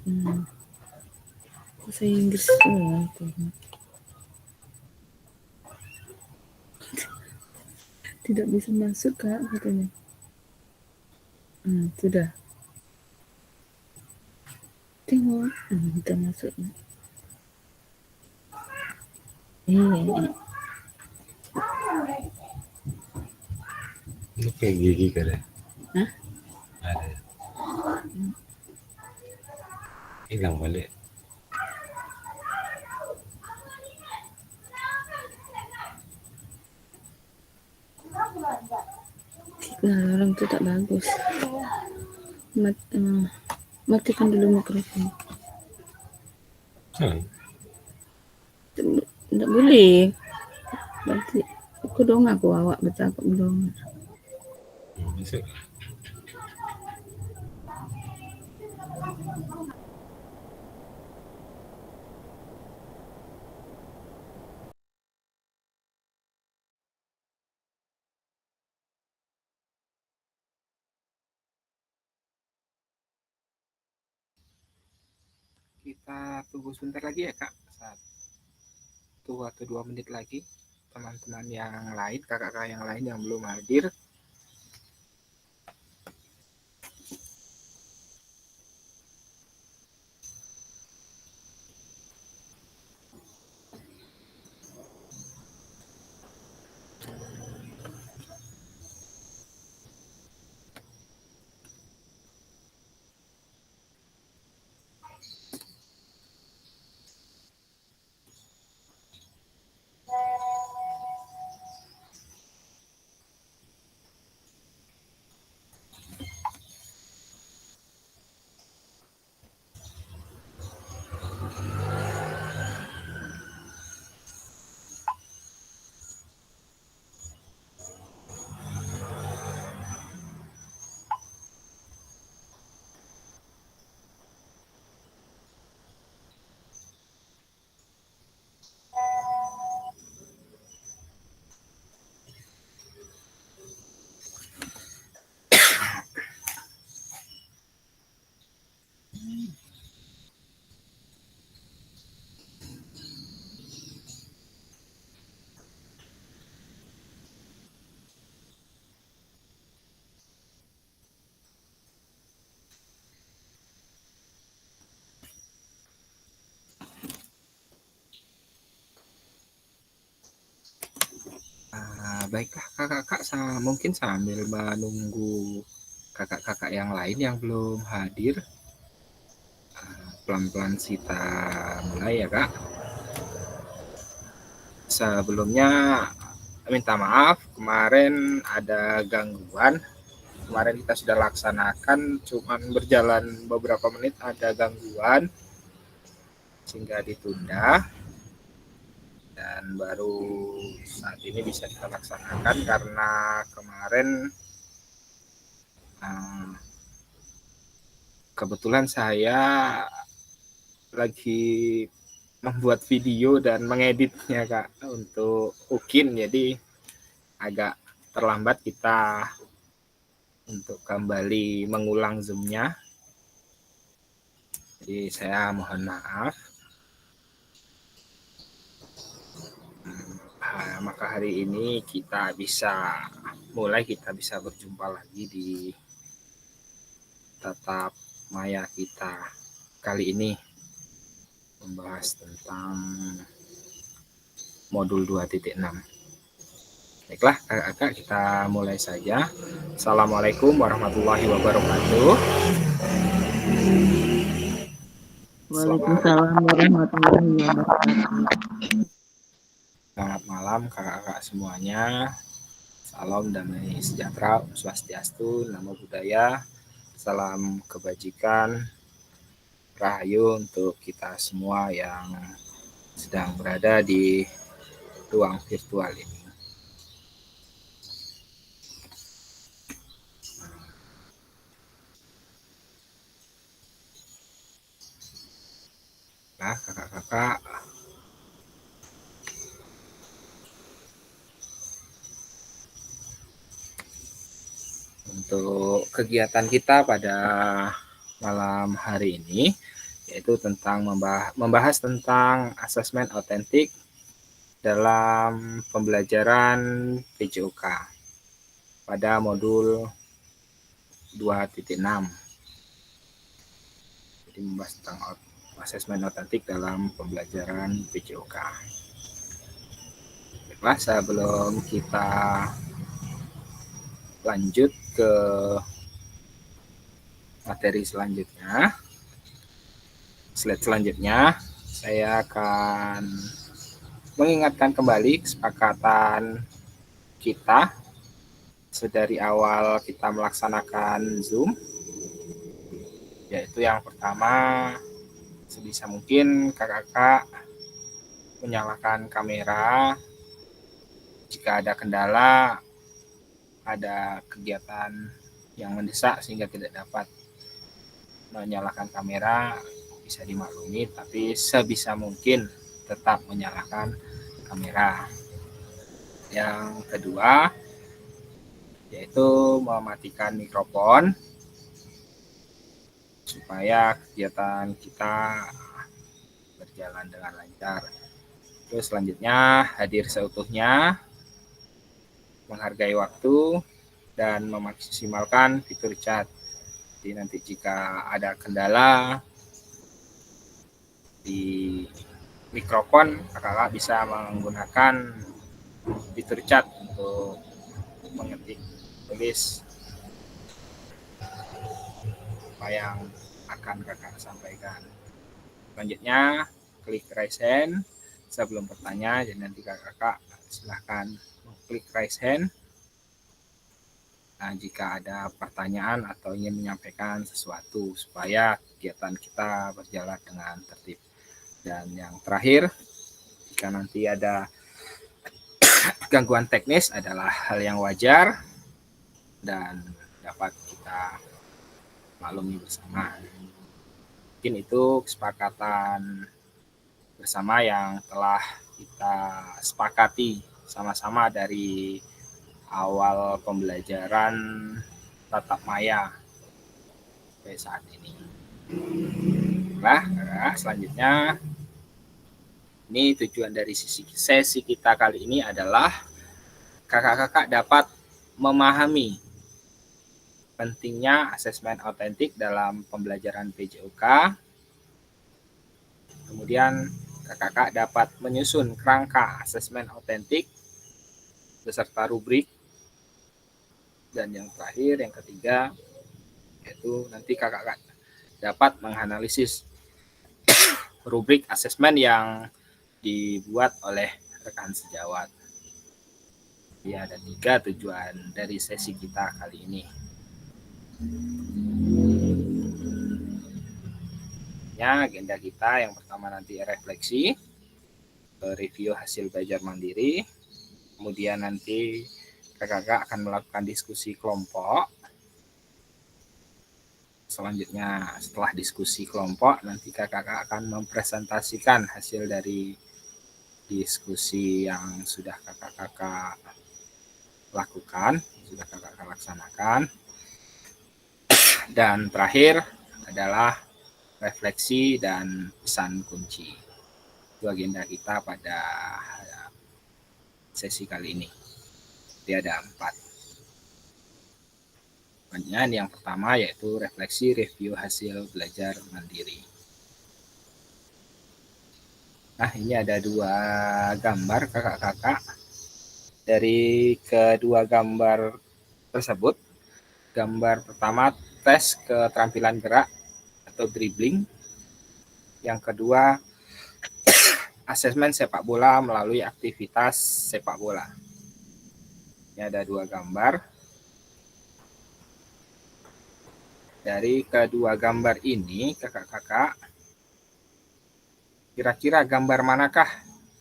Bahasa Inggris tidak bisa masuk Kak katanya. Sudah. Tengok, kita masuk. Ini kayak gigi kan ya? Hah? Ada. Hilang balik. Nah, orang itu tak bagus. Matikan dulu mikrofon. Tidak boleh. Berarti aku dong aku awak bercakap belum. Bisa. Kita tunggu sebentar lagi ya Kak, 1 atau 2 menit lagi teman-teman yang lain, kakak-kakak yang lain yang belum hadir. Baiklah kakak-kakak, mungkin sambil menunggu kakak-kakak yang lain yang belum hadir, pelan-pelan kita mulai ya Kak. Sebelumnya minta maaf, kemarin ada gangguan. Kemarin kita sudah laksanakan, cuman berjalan beberapa menit ada gangguan sehingga ditunda, dan baru saat ini bisa kita laksanakan karena kemarin kebetulan saya lagi membuat video dan mengeditnya Kak untuk UKIN, jadi agak terlambat kita untuk kembali mengulang Zoom-nya. Jadi saya mohon maaf. Maka hari ini kita bisa berjumpa lagi di tatap maya kita kali ini, membahas tentang modul 2.6. Baiklah kakak-kakak, kita mulai saja. Assalamualaikum warahmatullahi wabarakatuh. Waalaikumsalam warahmatullahi wabarakatuh. Selamat malam kakak-kakak semuanya. Salam damai sejahtera, Om Swastiastu, Namo Buddhaya, salam kebajikan, rahayu untuk kita semua yang sedang berada di ruang virtual ini. Nah kakak-kakak, untuk kegiatan kita pada malam hari ini, yaitu tentang membahas tentang asesmen autentik dalam pembelajaran PJOK pada modul 2.6. Jadi membahas tentang asesmen autentik dalam pembelajaran PJOK. Baiklah, sebelum kita lanjut ke materi selanjutnya, slide selanjutnya, saya akan mengingatkan kembali kesepakatan kita sedari awal kita melaksanakan Zoom, yaitu yang pertama, sebisa mungkin kakak-kakak menyalakan kamera. Jika ada kendala, ada kegiatan yang mendesak sehingga tidak dapat menyalakan kamera, bisa dimaklumi, tapi sebisa mungkin tetap menyalakan kamera. Yang kedua, yaitu mematikan mikrofon supaya kegiatan kita berjalan dengan lancar. Terus selanjutnya, hadir seutuhnya, menghargai waktu, dan memaksimalkan fitur chat. Jadi nanti jika ada kendala di mikrofon, kakak bisa menggunakan fitur chat untuk mengetik, tulis apa yang akan kakak sampaikan. Selanjutnya, klik raise hand sebelum bertanya, jadi nanti kakak silahkan klik raise hand. Nah, jika ada pertanyaan atau ingin menyampaikan sesuatu supaya kegiatan kita berjalan dengan tertib. Dan yang terakhir, jika nanti ada gangguan teknis adalah hal yang wajar dan dapat kita maklumi bersama. Mungkin itu kesepakatan bersama yang telah kita sepakati sama-sama dari awal pembelajaran tatap maya sampai saat ini. Nah, selanjutnya, ini tujuan dari sesi kita kali ini adalah kakak-kakak dapat memahami pentingnya asesmen autentik dalam pembelajaran PJOK. Kemudian kakak-kakak dapat menyusun kerangka asesmen autentik beserta rubrik. Dan yang terakhir, yang ketiga, yaitu nanti kakak-kakak dapat menganalisis rubrik asesmen yang dibuat oleh rekan sejawat. Ya, ada 3 tujuan dari sesi kita kali ini. Ya, agenda kita yang pertama nanti refleksi, review hasil belajar mandiri, kemudian nanti kakak-kakak akan melakukan diskusi kelompok. Selanjutnya, setelah diskusi kelompok, nanti kakak-kakak akan mempresentasikan hasil dari diskusi yang sudah kakak-kakak lakukan, sudah kakak-kakak laksanakan. Dan terakhir adalah refleksi dan pesan kunci. Itu agenda kita pada sesi kali ini. Jadi ada 4. Yang pertama yaitu refleksi review hasil belajar mandiri. Nah, ini ada 2 gambar kakak-kakak. Dari kedua gambar tersebut, gambar pertama tes keterampilan gerak atau dribbling. Yang kedua, asesmen sepak bola melalui aktivitas sepak bola. Ini ada 2 gambar. Dari kedua gambar ini, kakak-kakak, kira-kira gambar manakah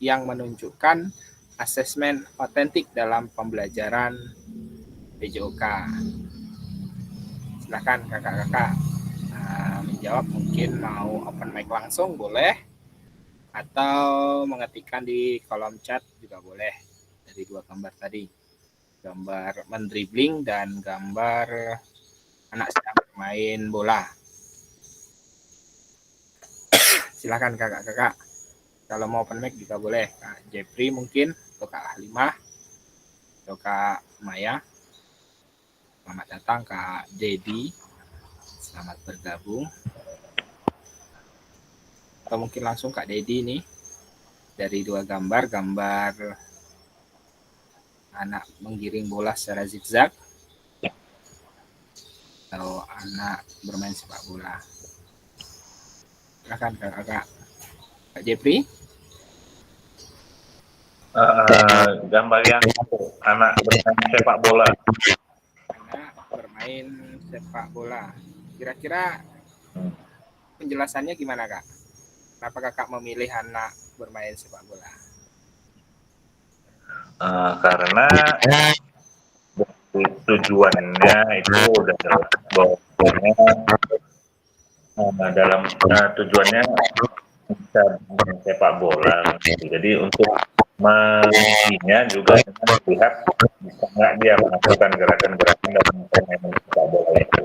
yang menunjukkan asesmen autentik dalam pembelajaran PJOK? Silakan kakak-kakak menjawab, mungkin mau open mic langsung boleh, atau mengetikkan di kolom chat juga boleh dari 2 gambar tadi. Gambar mendribling dan gambar anak sedang bermain bola. silakan kakak-kakak. Kalau mau open mic juga boleh. Kak Jepri mungkin, atau Kak Halimah, atau Kak Maya. Selamat datang Kak Dedi. Selamat bergabung. Atau mungkin langsung Kak Dedi nih. Dari 2 gambar anak menggiring bola secara zigzag atau anak bermain sepak bola. Silakan kakak. Kak Jepri. Gambar yang anak bermain sepak bola. Anak bermain sepak bola. Kira-kira penjelasannya gimana kak? Kenapa kakak memilih anak bermain sepak bola? Karena tujuannya itu udah jelas bahwa dalam tujuannya bisa bermain sepak bola. Jadi untuk mengujinya juga dengan melihat bisa nggak dia melakukan gerakan-gerakan dalam permainan sepak bola itu.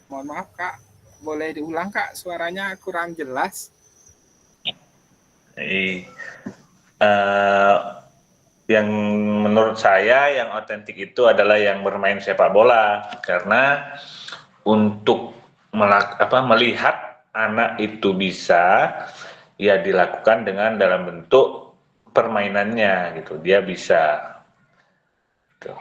Mohon maaf kak, boleh diulang kak, suaranya kurang jelas. Yang menurut saya yang otentik itu adalah yang bermain sepak bola, karena untuk melihat anak itu bisa ya dilakukan dengan dalam bentuk permainannya gitu, dia bisa gitu.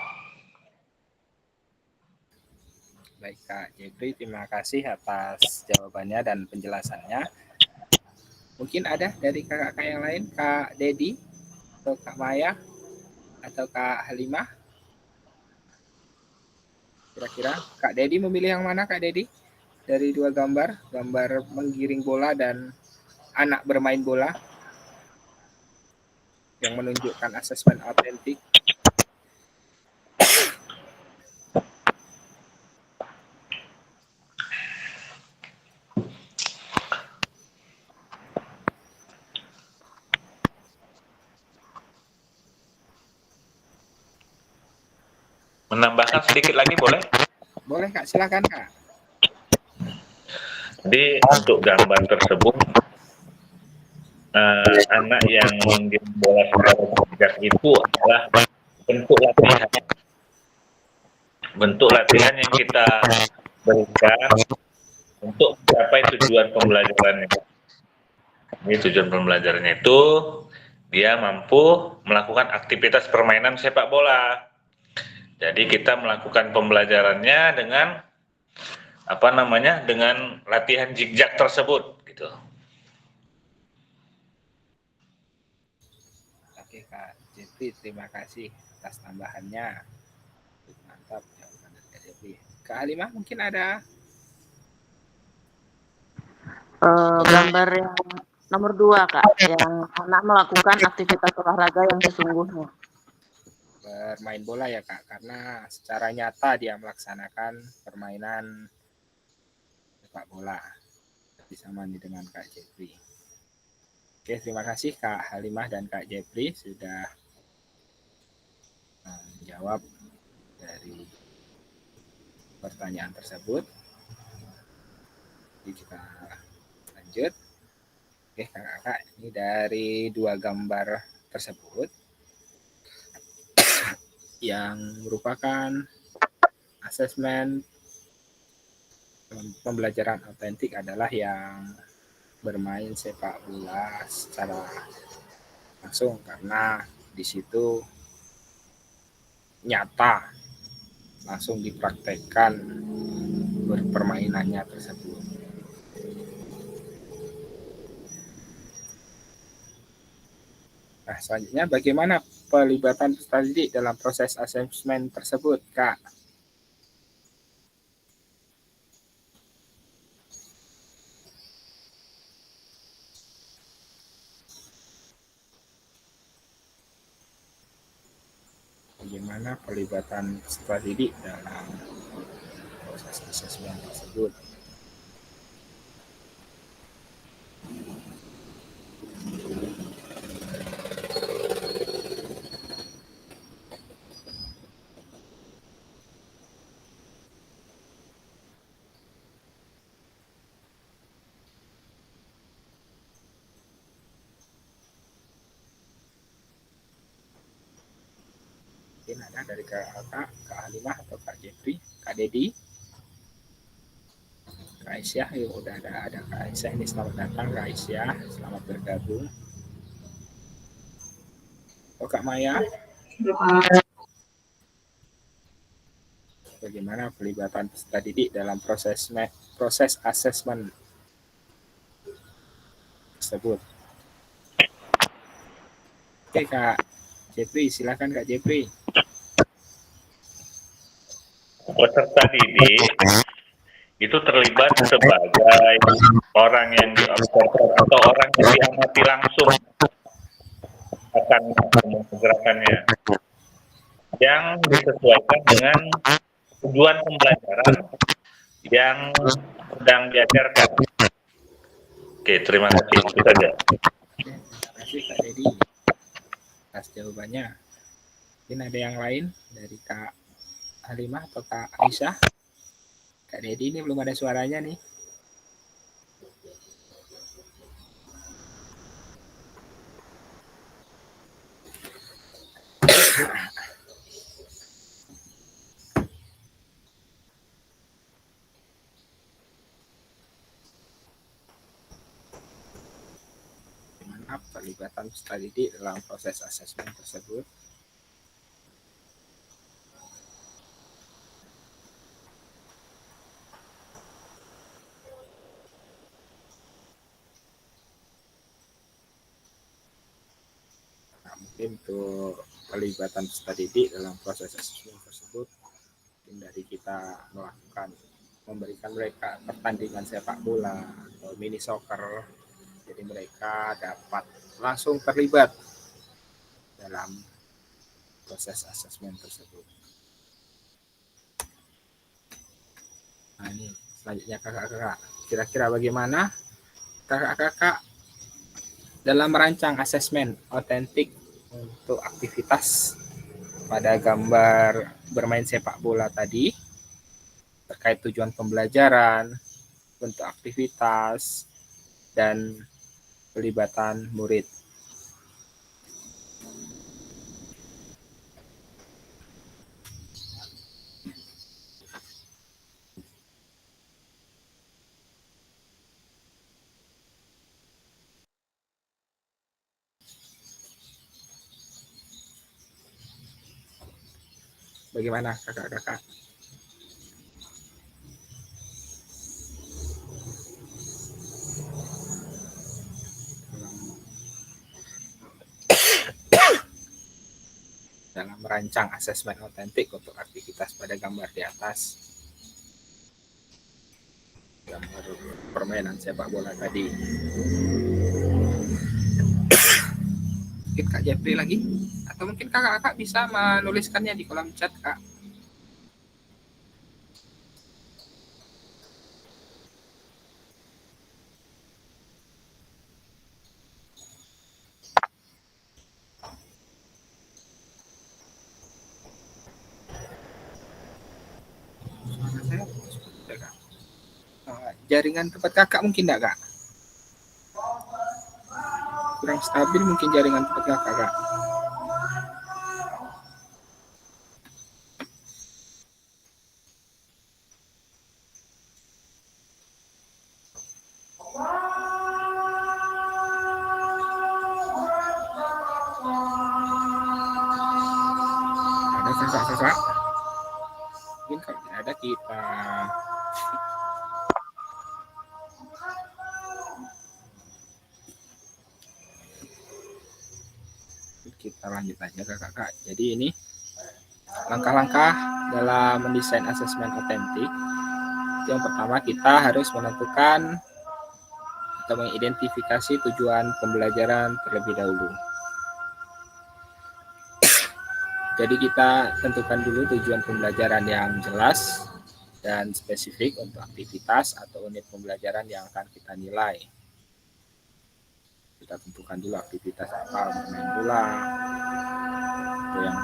Baik Kak Jepri, terima kasih atas jawabannya dan penjelasannya. Mungkin ada dari kakak-kakak yang lain, Kak Dedi, atau Kak Maya, atau Kak Halimah? Kira-kira Kak Dedi memilih yang mana Kak Dedi? Dari 2 gambar menggiring bola dan anak bermain bola yang menunjukkan asesmen autentik. Menambahkan sedikit lagi boleh? Boleh Kak, silakan Kak. Jadi untuk gambar tersebut anak yang menggiring bola secara zigzag itu adalah bentuk latihan yang kita berikan untuk mencapai tujuan pembelajarannya. Ini tujuan pembelajarannya itu dia mampu melakukan aktivitas permainan sepak bola. Jadi kita melakukan pembelajarannya dengan dengan latihan zigzag tersebut gitu. Oke Kak Jepri, terima kasih atas tambahannya. Mantap jawaban dari Kak Jepri. Kak Halimah mungkin ada gambar yang nomor 2 Kak, yang anak melakukan aktivitas olahraga yang sesungguhnya. bermain bola ya Kak, karena secara nyata dia melaksanakan permainan sepak bola. Bersama dengan Kak Jepri. Oke, terima kasih Kak Halimah dan Kak Jepri sudah menjawab dari pertanyaan tersebut. Jadi kita lanjut. Oke kakak-kakak, ini dari 2 gambar tersebut yang merupakan asesmen pembelajaran autentik adalah yang bermain sepak bola secara langsung, karena di situ nyata langsung dipraktekkan permainannya tersebut. Nah, selanjutnya bagaimana pelibatan peserta didik dalam proses asesmen tersebut, Kak? Bagaimana pelibatan peserta didik dalam proses asesmen tersebut? Mungkin ada dari Kak Halimah atau Kak Jeffrey, Kak Dedi, Kak Aisyah. Yuk, udah ada Kak Aisyah ini. Selamat datang Kak Aisyah, selamat bergabung. Oh, Kak Maya, bagaimana pelibatan peserta didik dalam proses asesmen tersebut? Oke Kak Jeffrey, silakan Kak Jeffrey. Peserta didik itu terlibat sebagai orang yang diobservasi atau orang yang diamati langsung akan gerakannya, yang disesuaikan dengan tujuan pembelajaran yang sedang diajarkan. Oke, terima kasih. Itu saja. Terima kasih Kak Dedi atas jawabannya. Mungkin ada yang lain dari Kak Halimah atau Kak Aisyah? Kak Dedi ini belum ada suaranya nih. Bagaimana pelibatan peserta didik dalam proses asesmen tersebut? Mungkin untuk pelibatan peserta didik dalam proses asesmen tersebut, mungkin dari kita memberikan mereka pertandingan sepak bola atau mini soccer, jadi mereka dapat langsung terlibat dalam proses asesmen tersebut. Nah ini selanjutnya kakak-kakak, kira-kira bagaimana kakak-kakak dalam merancang asesmen otentik untuk aktivitas pada gambar bermain sepak bola tadi, terkait tujuan pembelajaran, bentuk aktivitas, dan pelibatan murid. Bagaimana kakak-kakak? Dalam merancang asesmen otentik untuk aktivitas pada gambar di atas, gambar permainan sepak bola tadi. Mungkin Kak Jeffrey lagi, atau mungkin kakak-kakak bisa menuliskannya di kolom chat Kak. Jaringan tempat kakak mungkin enggak Kak? Kurang stabil mungkin jaringan tempat kakak Kak. Ada kakak-kakak? Mungkin kalau tidak ada kita lanjut aja kakak-kakak. Jadi ini langkah-langkah dalam mendesain asesmen otentik. Yang pertama kita harus menentukan atau mengidentifikasi tujuan pembelajaran terlebih dahulu. Jadi kita tentukan dulu tujuan pembelajaran yang jelas dan spesifik untuk aktivitas atau unit pembelajaran yang akan kita nilai. Kita tentukan dulu aktivitas apa, main bola atau yang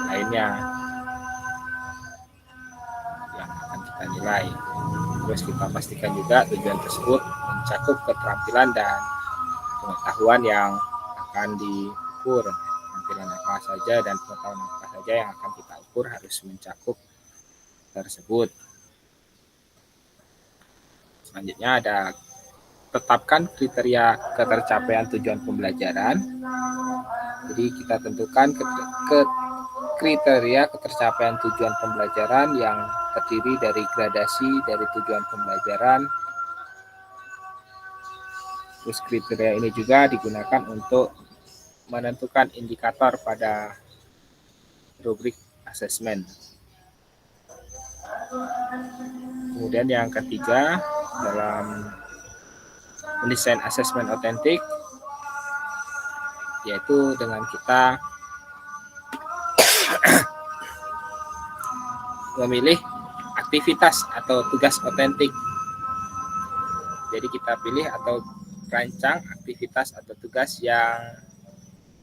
lainnya yang akan kita nilai. Terus kita pastikan juga tujuan tersebut mencakup keterampilan dan pengetahuan yang akan diukur, yang keterampilan apa saja dan pengetahuan apa saja yang akan kita ukur harus mencakup tersebut. Selanjutnya ada tetapkan kriteria ketercapaian tujuan pembelajaran. Jadi kita tentukan kriteria ketercapaian tujuan pembelajaran yang terdiri dari gradasi dari tujuan pembelajaran. Terus kriteria ini juga digunakan untuk menentukan indikator pada rubrik asesmen. Kemudian yang ketiga, dalam mendesain asesmen otentik, yaitu dengan kita memilih aktivitas atau tugas otentik. Jadi kita pilih atau rancang aktivitas atau tugas yang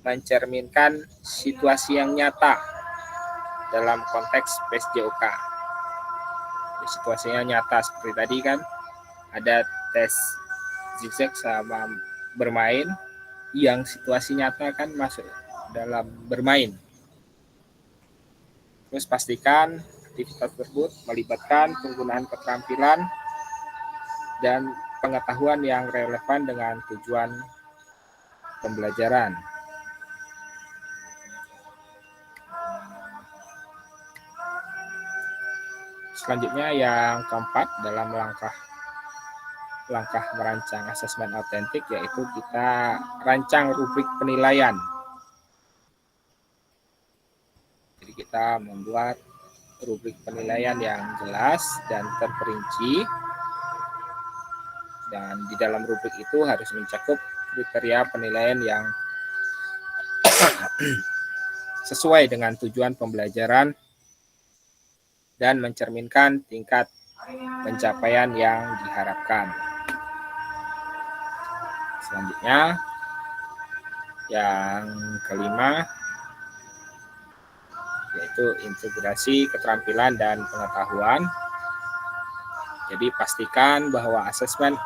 mencerminkan situasi yang nyata dalam konteks PSJOK. Situasinya nyata seperti tadi kan, ada tes zigzag sama bermain, yang situasi nyata kan masuk dalam bermain. Terus pastikan aktivitas tersebut melibatkan penggunaan keterampilan dan pengetahuan yang relevan dengan tujuan pembelajaran. Selanjutnya yang keempat dalam langkah merancang asesmen otentik, yaitu kita rancang rubrik penilaian. Jadi kita membuat rubrik penilaian yang jelas dan terperinci, dan di dalam rubrik itu harus mencakup kriteria penilaian yang sesuai dengan tujuan pembelajaran dan mencerminkan tingkat pencapaian yang diharapkan. Selanjutnya, yang kelima, yaitu integrasi keterampilan dan pengetahuan. Jadi pastikan bahwa asesmen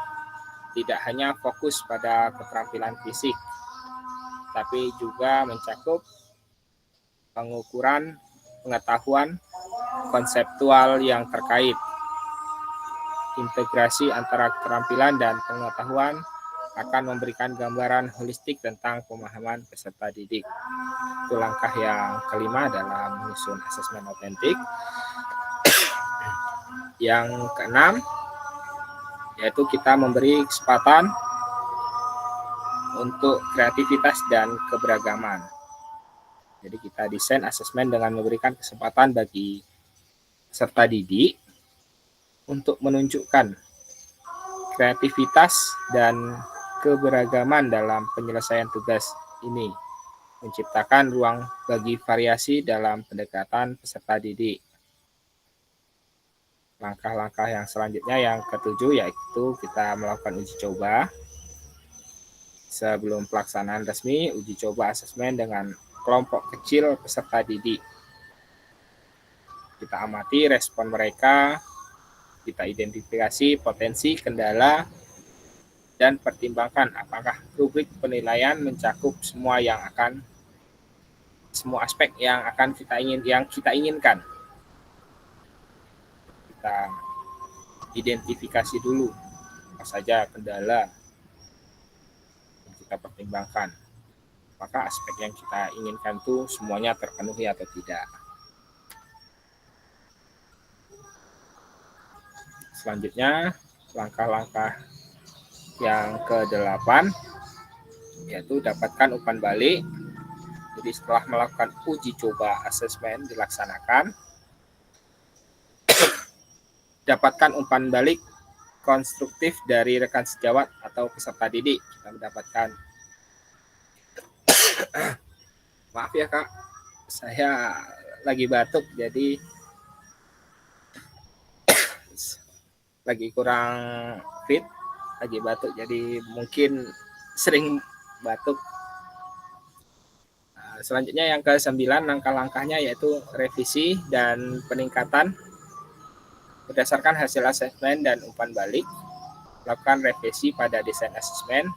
tidak hanya fokus pada keterampilan fisik, tapi juga mencakup pengukuran pengetahuan konseptual yang terkait. Integrasi antara keterampilan dan pengetahuan akan memberikan gambaran holistik tentang pemahaman peserta didik. Itu langkah yang kelima dalam menyusun asesmen otentik. Yang keenam, yaitu kita memberi kesempatan untuk kreativitas dan keberagaman. Jadi kita desain asesmen dengan memberikan kesempatan bagi peserta didik untuk menunjukkan kreativitas dan keberagaman dalam penyelesaian tugas ini, menciptakan ruang bagi variasi dalam pendekatan peserta didik. Langkah-langkah yang selanjutnya yang ketujuh, yaitu kita melakukan uji coba. Sebelum pelaksanaan resmi, uji coba asesmen dengan kelompok kecil peserta didik. Kita amati respon mereka, kita identifikasi potensi, kendala, dan pertimbangkan apakah rubrik penilaian mencakup semua aspek yang kita inginkan. Kita identifikasi dulu apa saja kendala yang kita pertimbangkan. Apakah aspek yang kita inginkan itu semuanya terpenuhi atau tidak. Selanjutnya, langkah-langkah yang ke-8, yaitu dapatkan umpan balik. Jadi setelah melakukan uji coba asesmen dilaksanakan, dapatkan umpan balik konstruktif dari rekan sejawat atau peserta didik. Kita mendapatkan, maaf ya Kak, saya lagi batuk, jadi lagi kurang fit, lagi batuk, jadi mungkin sering batuk. Selanjutnya yang ke-9, langkah-langkahnya yaitu revisi dan peningkatan. Berdasarkan hasil asesmen dan umpan balik, lakukan revisi pada desain asesmen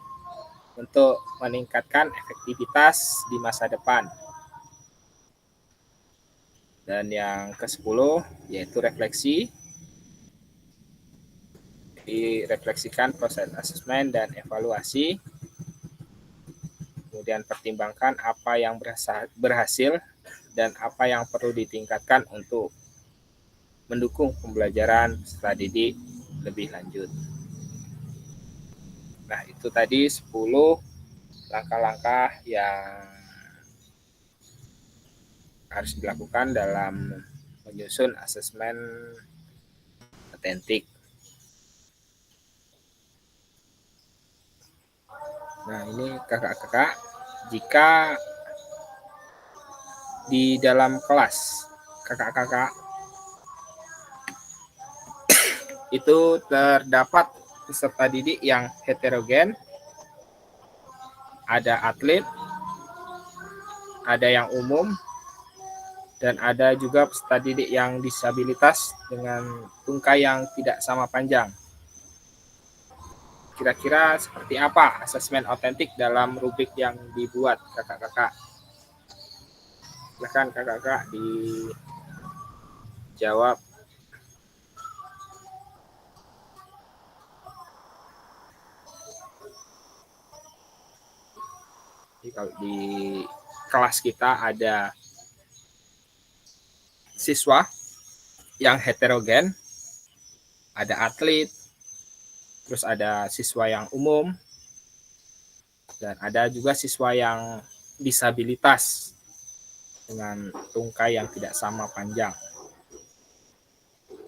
untuk meningkatkan efektivitas di masa depan. Dan yang ke-10 yaitu refleksi. Direfleksikan proses asesmen dan evaluasi. Kemudian pertimbangkan apa yang berhasil dan apa yang perlu ditingkatkan untuk mendukung pembelajaran peserta didik lebih lanjut. Nah, itu tadi 10 langkah-langkah yang harus dilakukan dalam menyusun asesmen otentik. Nah, ini kakak-kakak, jika di dalam kelas kakak-kakak itu terdapat peserta didik yang heterogen, ada atlet, ada yang umum, dan ada juga peserta didik yang disabilitas dengan tungkai yang tidak sama panjang. Kira-kira seperti apa asesmen otentik dalam rubrik yang dibuat kakak-kakak? Silakan kakak-kakak dijawab. Jadi kalau di kelas kita ada siswa yang heterogen, ada atlet, terus ada siswa yang umum, dan ada juga siswa yang disabilitas dengan tungkai yang tidak sama panjang.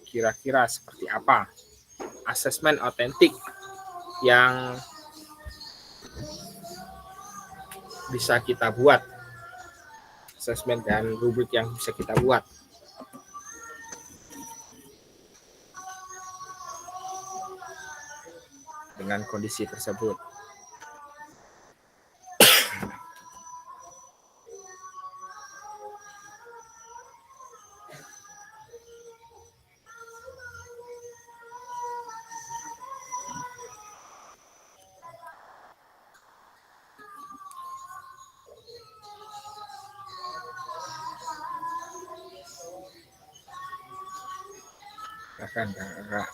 Kira-kira seperti apa asesmen otentik yang bisa kita buat? Asesmen dan rubrik yang bisa kita buat. Dengan kondisi tersebut. Silakan kakak.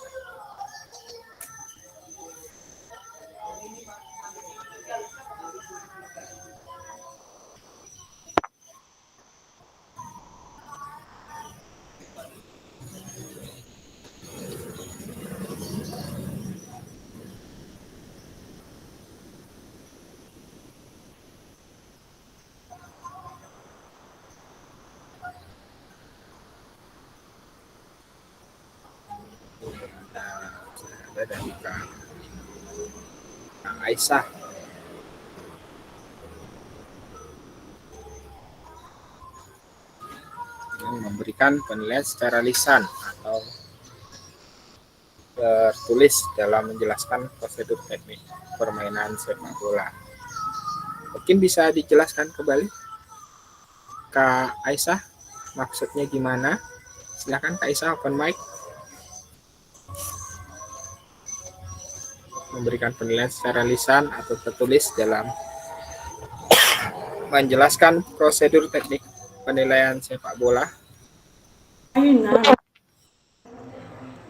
Ada dari Kak Aisyah. Yang memberikan penilaian secara lisan atau tertulis dalam menjelaskan prosedur teknik permainan sepak bola. Mungkin bisa dijelaskan kembali, Kak Aisyah, maksudnya gimana? Silakan Kak Aisyah, open mic. Memberikan penilaian secara lisan atau tertulis dalam menjelaskan prosedur teknik penilaian sepak bola.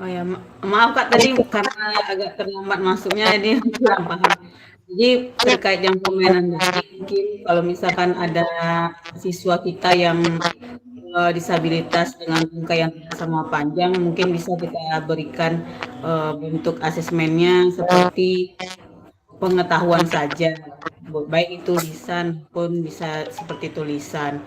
Oh ya, maaf Kak tadi karena agak terlambat masuknya, ini kurang paham. Jadi terkait yang permainan tadi, mungkin kalau misalkan ada siswa kita yang disabilitas dengan tungkai yang tidak sama panjang, mungkin bisa kita berikan bentuk asesmennya seperti pengetahuan saja, baik itu lisan pun bisa seperti tulisan,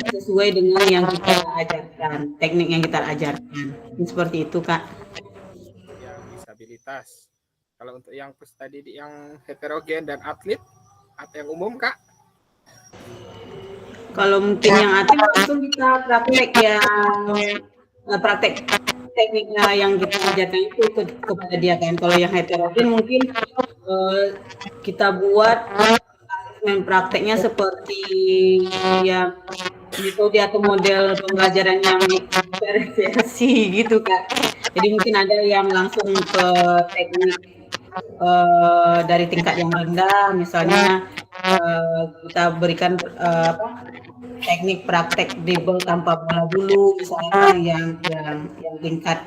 sesuai dengan yang kita ajarkan, teknik yang kita ajarkan. Seperti itu Kak. Yang disabilitas. Kalau untuk yang peserta didik yang heterogen dan atlet atau yang umum Kak? Kalau mungkin yang atlet itu kita praktek yang praktek tekniknya yang kita ajarkan itu kepada dia kan. Kalau yang heterogen mungkin kita buat asesmen prakteknya seperti yang metode atau model pembelajaran yang diferensiasi gitu Kak. Jadi mungkin ada yang langsung ke teknik dari tingkat yang rendah, misalnya kita berikan teknik praktek dribble tanpa bola dulu, misalkan yang tingkat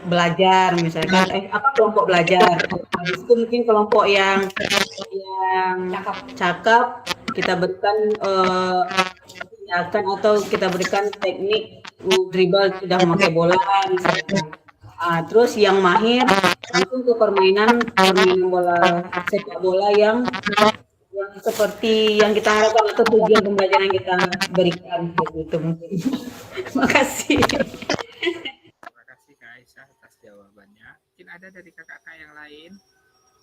belajar, misalkan apa kelompok belajar. Habis itu mungkin kelompok yang cakap kita berikan tindakan atau kita berikan teknik dribble sudah memakai bola misalkan. Terus yang mahir langsung ke permainan bola sepak bola yang seperti yang kita harapkan atau tujuan pembelajaran yang kita berikan begitu mungkin. Terima kasih. Terima kasih Kak Aisyah atas jawabannya. Mungkin ada dari kakak-kakak yang lain,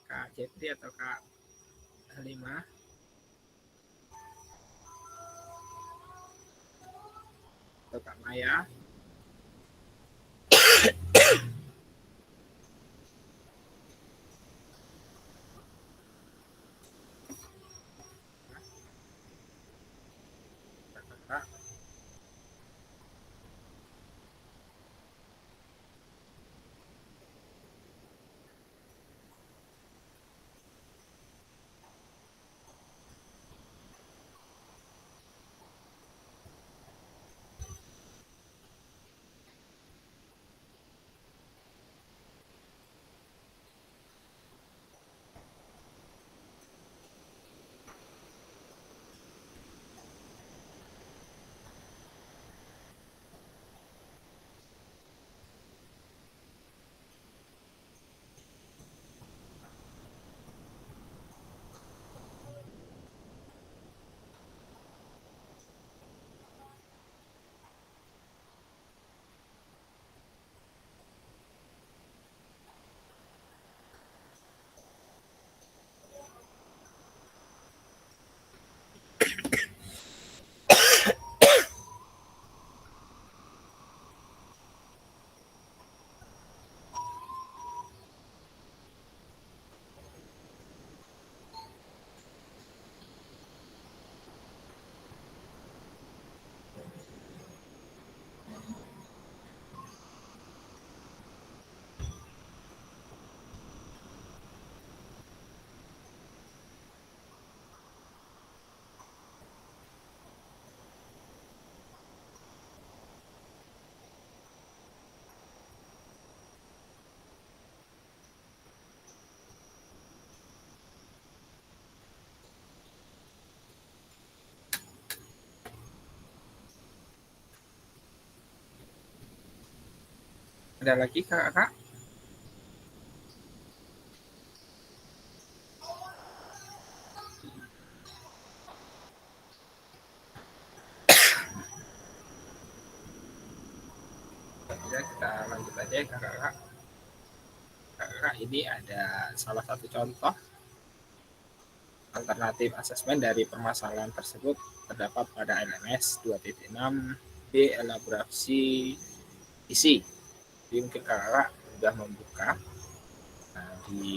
Kak Jepri atau Kak Halimah. Atau Kak Maya. Kakak. Ada lagi kakak? Ya, kita lanjut aja ya kakak. Kakak, ini ada salah satu contoh alternatif asesmen dari permasalahan tersebut terdapat pada LMS 2.6 di elaborasi isi. Jadi mungkin kakak sudah membuka di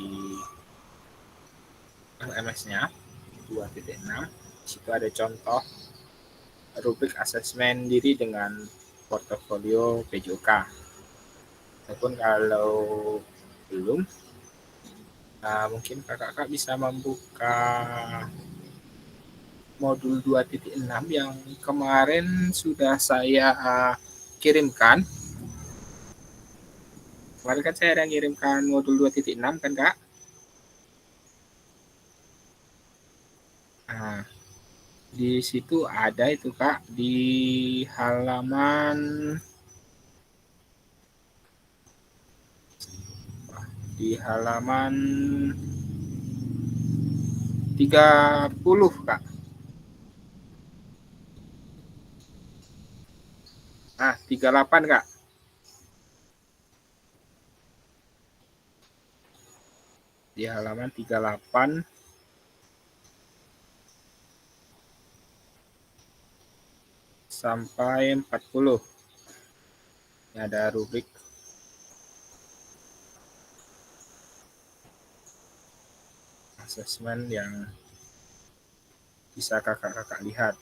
LMS-nya 2.6. Di situ ada contoh rubrik asesmen diri dengan portofolio PJOK. Ataupun kalau belum, mungkin kakak bisa membuka modul 2.6 yang kemarin sudah saya kirimkan. Kemarin kan saya ada kirimkan modul 2.6 kan Kak? Nah, di situ ada itu Kak, di halaman 30 Kak. Nah, 38 Kak. Di halaman 38 sampai 40. Ini ada rubrik asesmen yang bisa kakak-kakak lihat.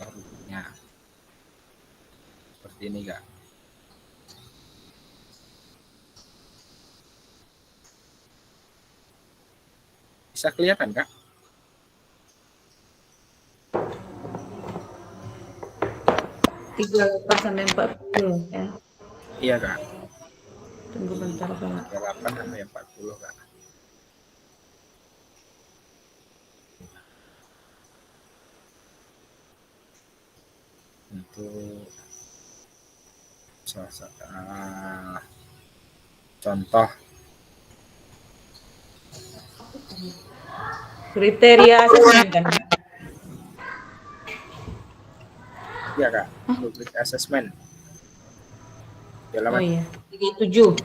Rubriknya seperti ini Kak. Bisa kelihatan, Kak? 38 sampai 40 ya. Iya, Kak. Tunggu bentar, Kak. 38 sampai 40, Kak. Untuk salah satu contoh Kriteria asesmen kan? ya, Kak, rubrik assessment. Oh Halaman iya, 37.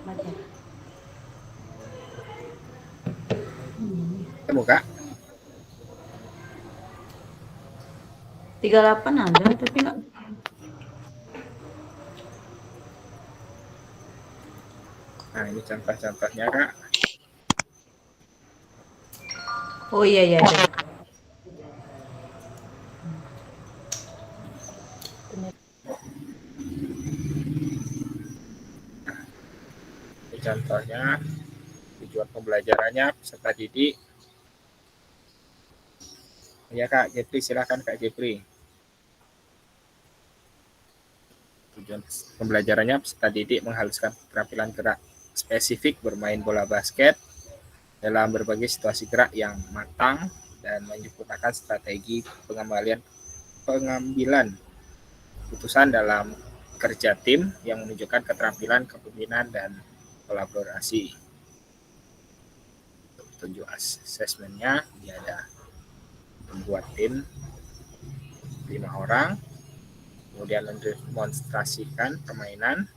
Baca. temu, Kak. 38 ada, tapi nggak. Nah, ini contoh-contohnya, Kak. Oh iya, iya. Ada. Ini contohnya, tujuan pembelajarannya, peserta didik. Ya, Kak Jepri, silakan Kak Jepri. Tujuan pembelajarannya, peserta didik menghaluskan keterampilan gerak spesifik bermain bola basket dalam berbagai situasi gerak yang matang dan menyempurnakan strategi pengambilan keputusan dalam kerja tim yang menunjukkan keterampilan kepemimpinan dan kolaborasi. Untuk petunjuk asesmennya, dia ada membuat tim 5 orang, kemudian mendemonstrasikan permainan,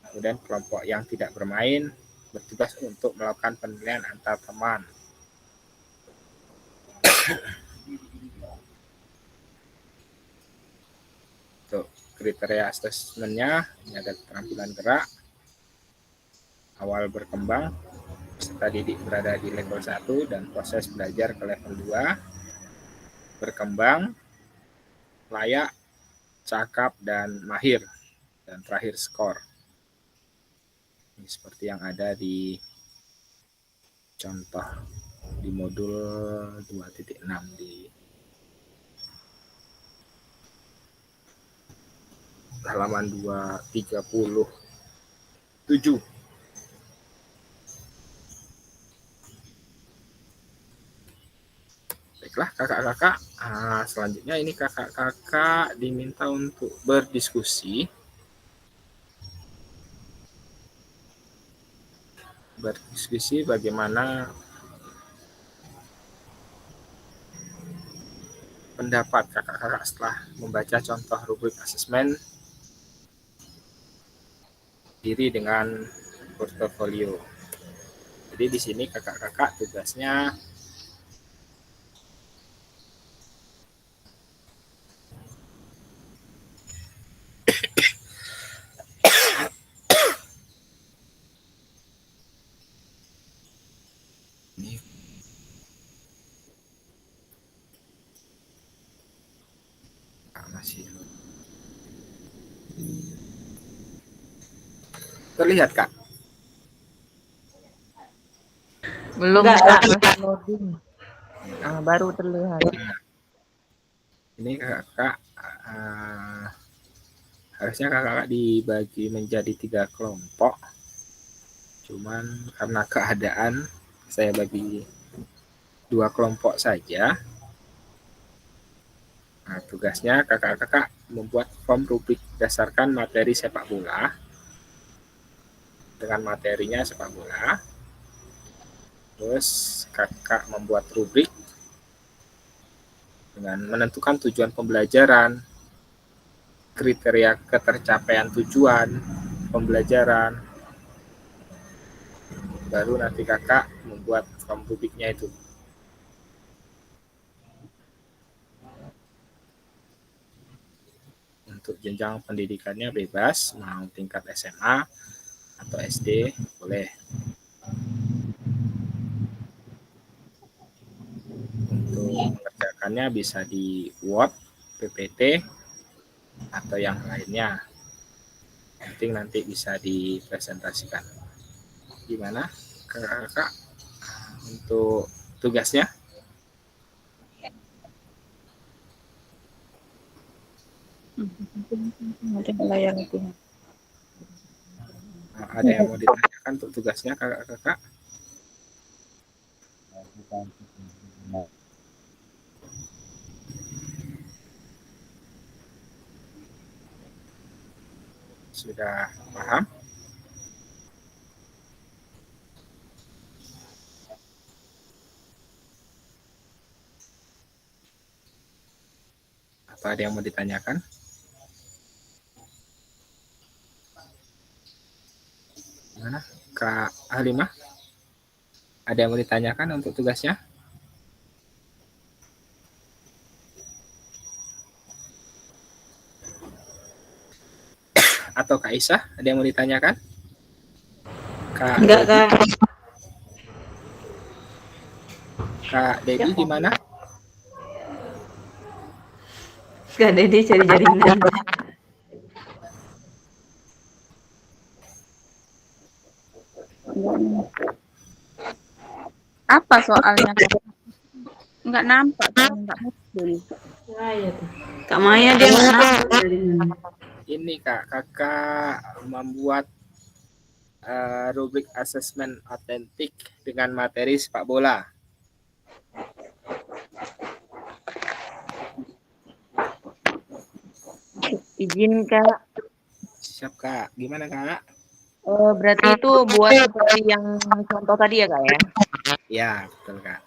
kemudian kelompok yang tidak bermain bertugas untuk melakukan penilaian antar teman. Untuk kriteria asesmennya, ini ada keterampilan gerak, awal berkembang, peserta didik berada di level 1 dan proses belajar ke level 2, berkembang, layak, cakap, dan mahir, dan terakhir skor. Ini seperti yang ada di contoh di modul 2.6 di halaman 237. Baiklah kakak-kakak, selanjutnya ini kakak-kakak diminta untuk berdiskusi bagaimana pendapat kakak-kakak setelah membaca contoh rubrik asesmen diri dengan portofolio. Jadi di sini kakak-kakak tugasnya ini masih terlihat, Kak? Belum, Enggak, Kak, masih loading. Baru terlihat. Ini kakak harusnya kakak dibagi menjadi 3 kelompok. Cuman karena keadaan saya bagi 2 kelompok saja. Nah, tugasnya kakak-kakak membuat form rubrik berdasarkan materi sepak bola. Dengan materinya sepak bola. Terus kakak membuat rubrik dengan menentukan tujuan pembelajaran, kriteria ketercapaian tujuan pembelajaran. Baru nanti kakak membuat form rubriknya itu. Untuk jenjang pendidikannya bebas, mau tingkat SMA atau SD boleh. Untuk mengerjakannya bisa di Word, PPT, atau yang lainnya. penting nanti bisa dipresentasikan. Gimana kakak untuk tugasnya? Ada yang mau ditanyakan untuk tugasnya kakak-kakak? Sudah paham? Apa ada yang mau ditanyakan? Gimana? Kak Halimah? Ada yang mau ditanyakan untuk tugasnya? Atau Kak Isah, ada yang mau ditanyakan? Kak Enggak, Dedi, Kak. Kak Dedi gimana? Kak Dedi cari jaringan. Apa soalnya? Nggak nampak, nggak muncul. Kak Maya dia nggak nampak jaringan. Ini Kak, kakak membuat rubrik asesmen otentik dengan materi sepak bola. Izin Kak. Siap Kak, gimana Kak? Berarti itu buat seperti yang contoh tadi ya Kak ya? Ya, betul Kak.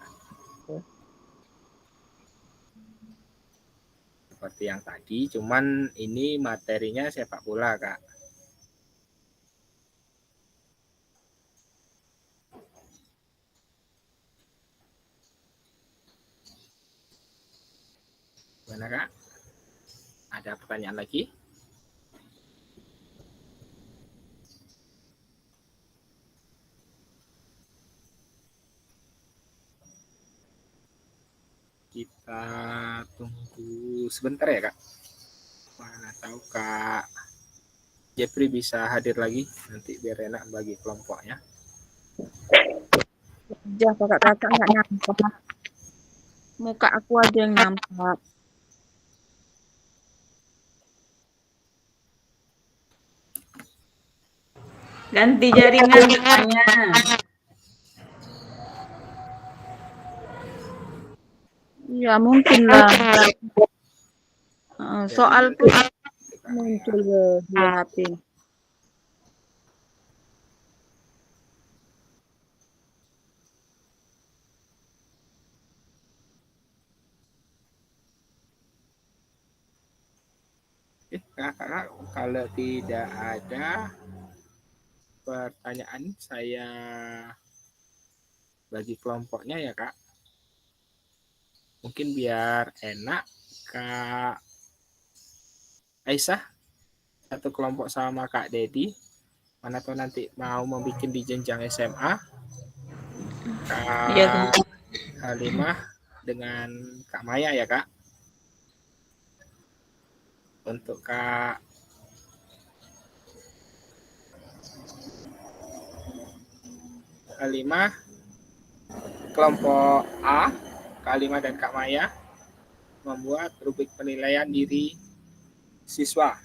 Seperti yang tadi, cuman ini materinya sepak bola Kak. Gimana Kak? Ada pertanyaan lagi? Kita tunggu sebentar ya Kak. Mana tahu Kak Jeffrey bisa hadir lagi nanti biar enak bagi kelompoknya. Ya kakak-kakak nggak nampak. Muka aku aja yang nampak. Ganti jaringan semuanya. Ya mungkin lah. Soal pun muncul di HP. Kakak, kalau tidak ada pertanyaan, saya bagi kelompoknya ya Kak. Mungkin biar enak, Kak Aisyah satu kelompok sama Kak Dedi. Mana tahu nanti mau membuat di jenjang SMA. Kak Halimah dengan Kak Maya ya Kak. Untuk Kak Halimah kelompok A, Kak Halimah dan Kak Maya membuat rubrik penilaian diri siswa.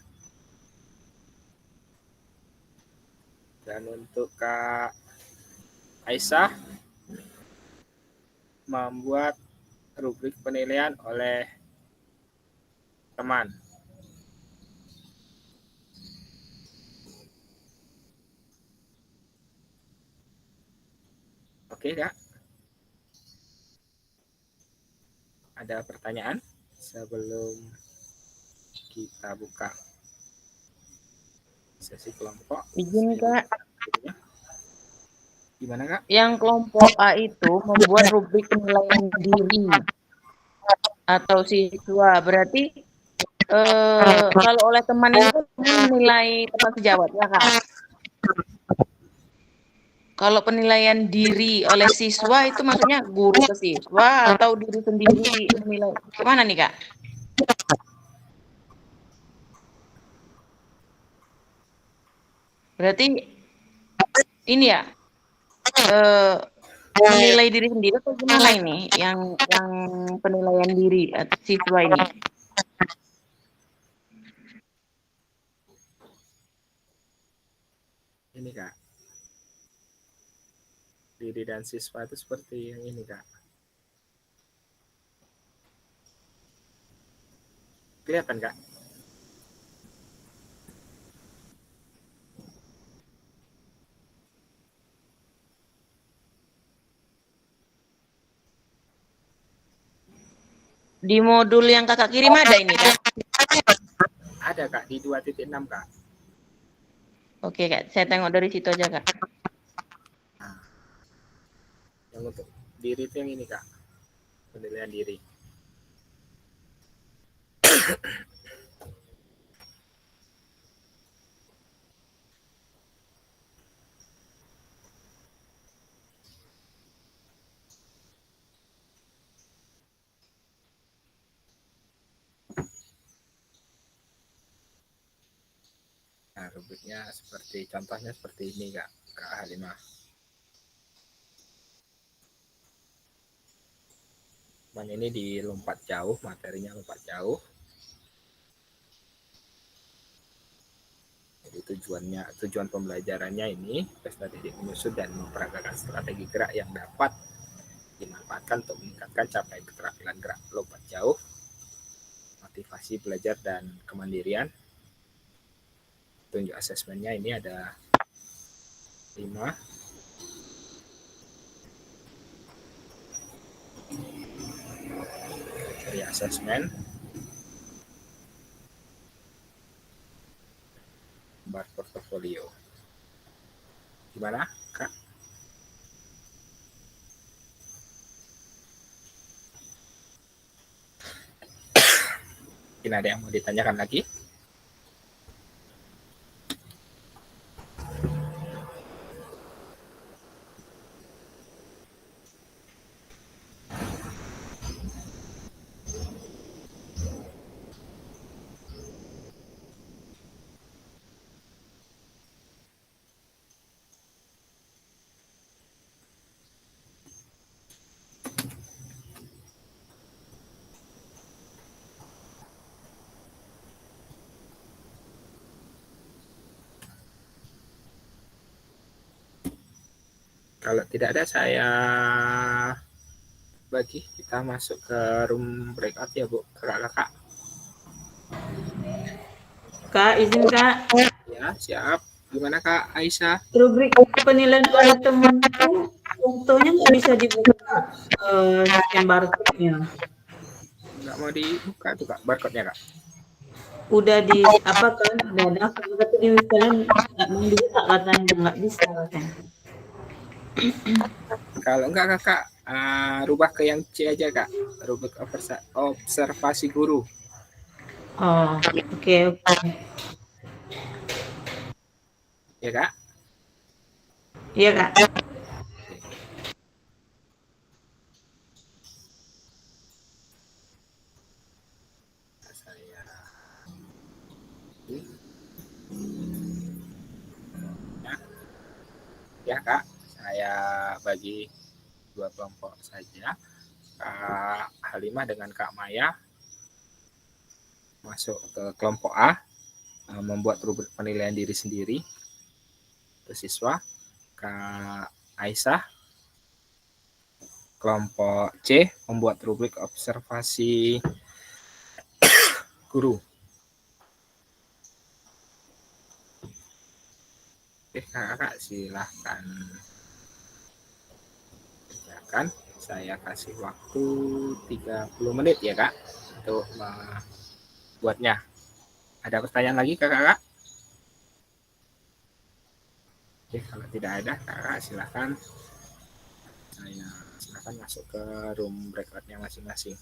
Dan untuk Kak Aisyah membuat rubrik penilaian oleh teman. Oke, Kak. Ada pertanyaan sebelum kita buka sesi kelompok? Izin Kak. Gimana Kak? Yang kelompok A itu membuat rubrik penilaian diri atau siswa. Berarti kalau oleh teman itu menilai teman sejawat ya Kak? Kalau penilaian diri oleh siswa itu maksudnya guru ke siswa atau diri sendiri menilai? Gimana nih Kak? Berarti ini ya, menilai diri sendiri atau gimana ini yang penilaian diri siswa ini? Ini Kak, diri dan siswa itu seperti yang ini Kak. Kelihatan Kak? Di modul yang kakak kirim ada ini Kak? Ada Kak di 2.6 Kak. Oke Kak, saya tengok dari situ aja Kak. Nah, yang untuk diri itu yang ini Kak, penilaian diri. Nah, rubriknya seperti contohnya seperti ini Kak, Kak Halimah. Cuman ini dilompat jauh, materinya lompat jauh. Jadi tujuan pembelajarannya ini peserta didik menyusun dan memperagakan strategi gerak yang dapat dimanfaatkan untuk meningkatkan capaian keterampilan gerak lompat jauh, motivasi belajar dan kemandirian. Tunjuk asesmennya ini ada 5. Kriteria asesmen, gambar portofolio. Gimana Kak? Mungkin ada yang mau ditanyakan lagi? Kalau tidak ada, saya bagi kita masuk ke room breakout ya Bu, kakak-kakak. Kak, izin Kak, Ya, siap. Gimana Kak Aisyah? rubrik penilaian oleh teman itu contohnya nggak bisa dibuka yang barcode-nya. Nggak mau dibuka tuh Kak, barcode-nya Kak. Udah di apa kan? Udah ada tapi di kalian nggak mau dibuka katanya nggak bisa katanya. Kalau enggak kakak, rubah ke yang C aja Kak. Rubrik observasi guru. Oh, oke. Ya Kak? Iya Kak. Ya Kak, saya bagi 2 kelompok saja. Kak Halimah dengan Kak Maya masuk ke kelompok A, membuat rubrik penilaian diri sendiri untuk siswa. Kak Aisyah kelompok C membuat rubrik observasi guru. Oke kakak silahkan kerjakan. Saya kasih waktu 30 menit ya Kak untuk membuatnya. Ada pertanyaan lagi kakak? Oke, kalau tidak ada kakak silahkan. Saya silahkan masuk ke room breakout-nya masing-masing.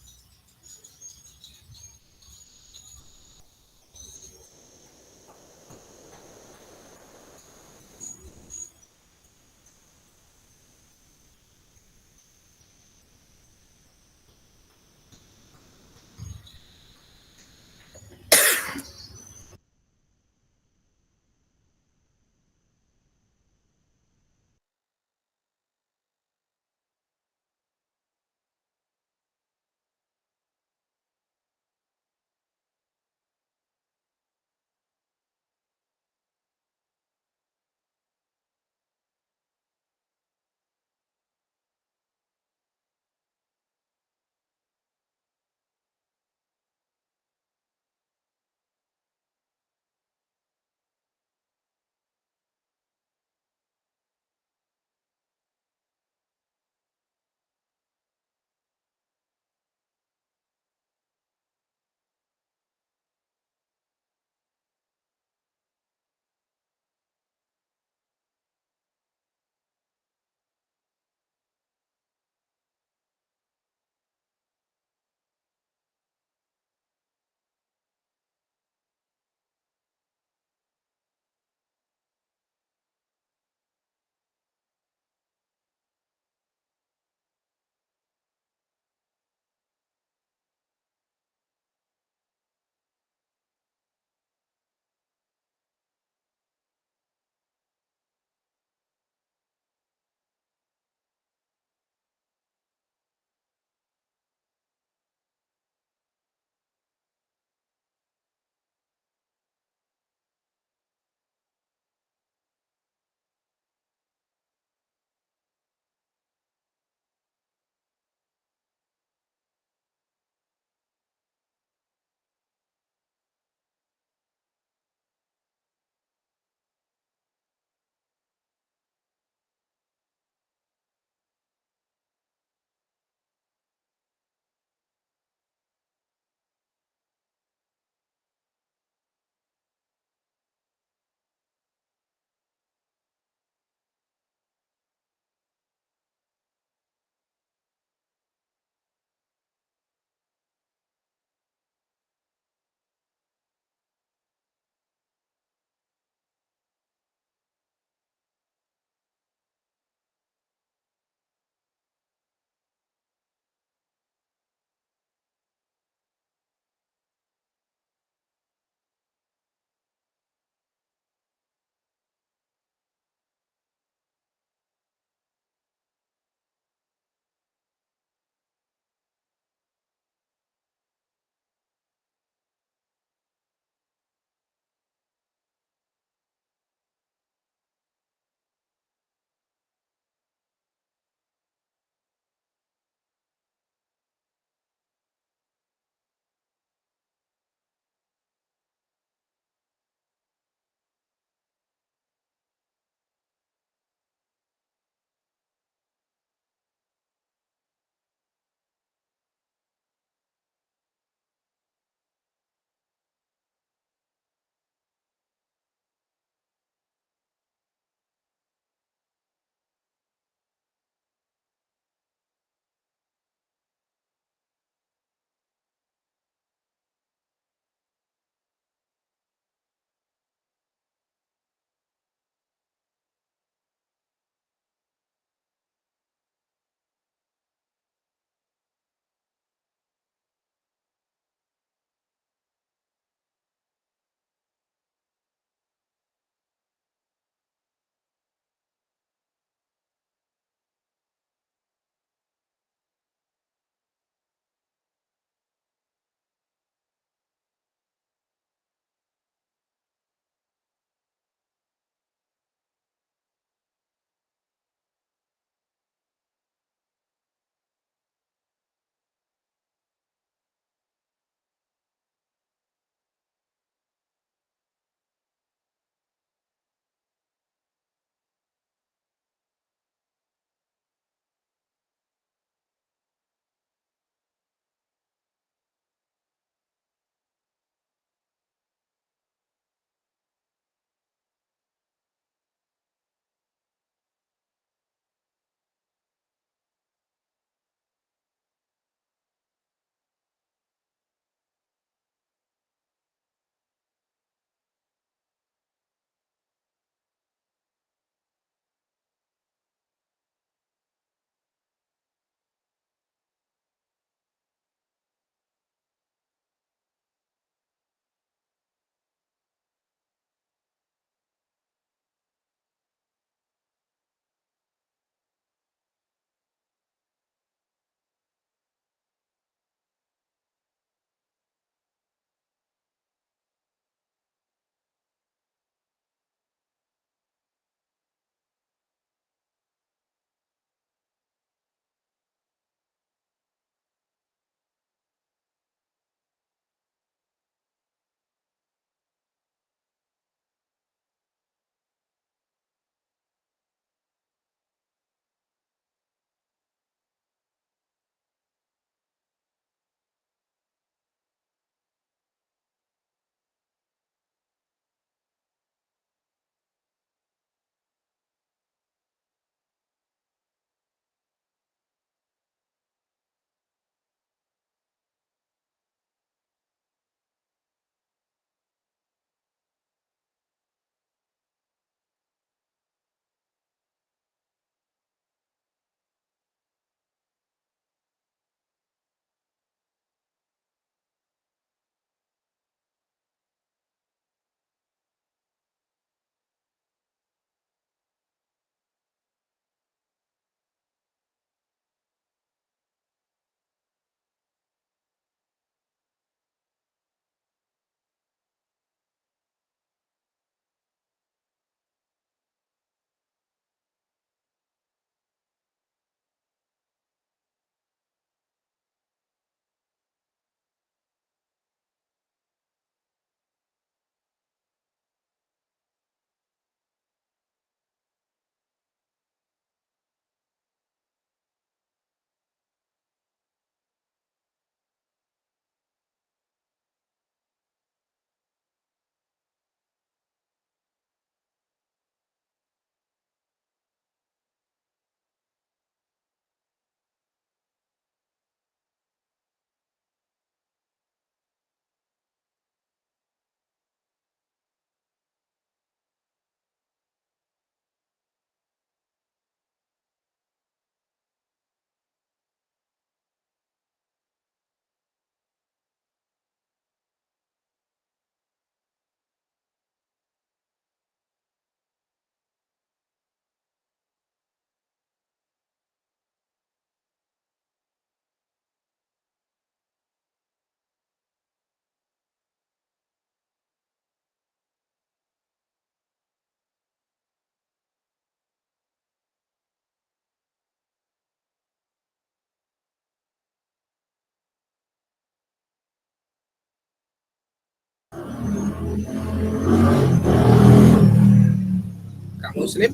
Kak Muslim?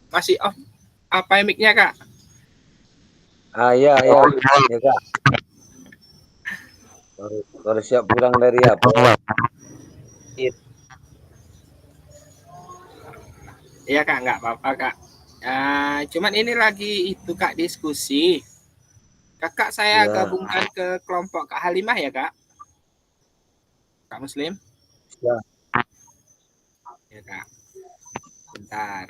Masih off apa mic-nya, Kak? Ya Kak. Baru siap pulang dari apa? Iya, Kak, nggak apa-apa, Kak. Cuman ini lagi itu, Kak, diskusi. Kakak saya Ya, gabungkan ke kelompok Kak Halimah ya, Kak? Kak Muslim? ya. Ya, Kak. Bentar.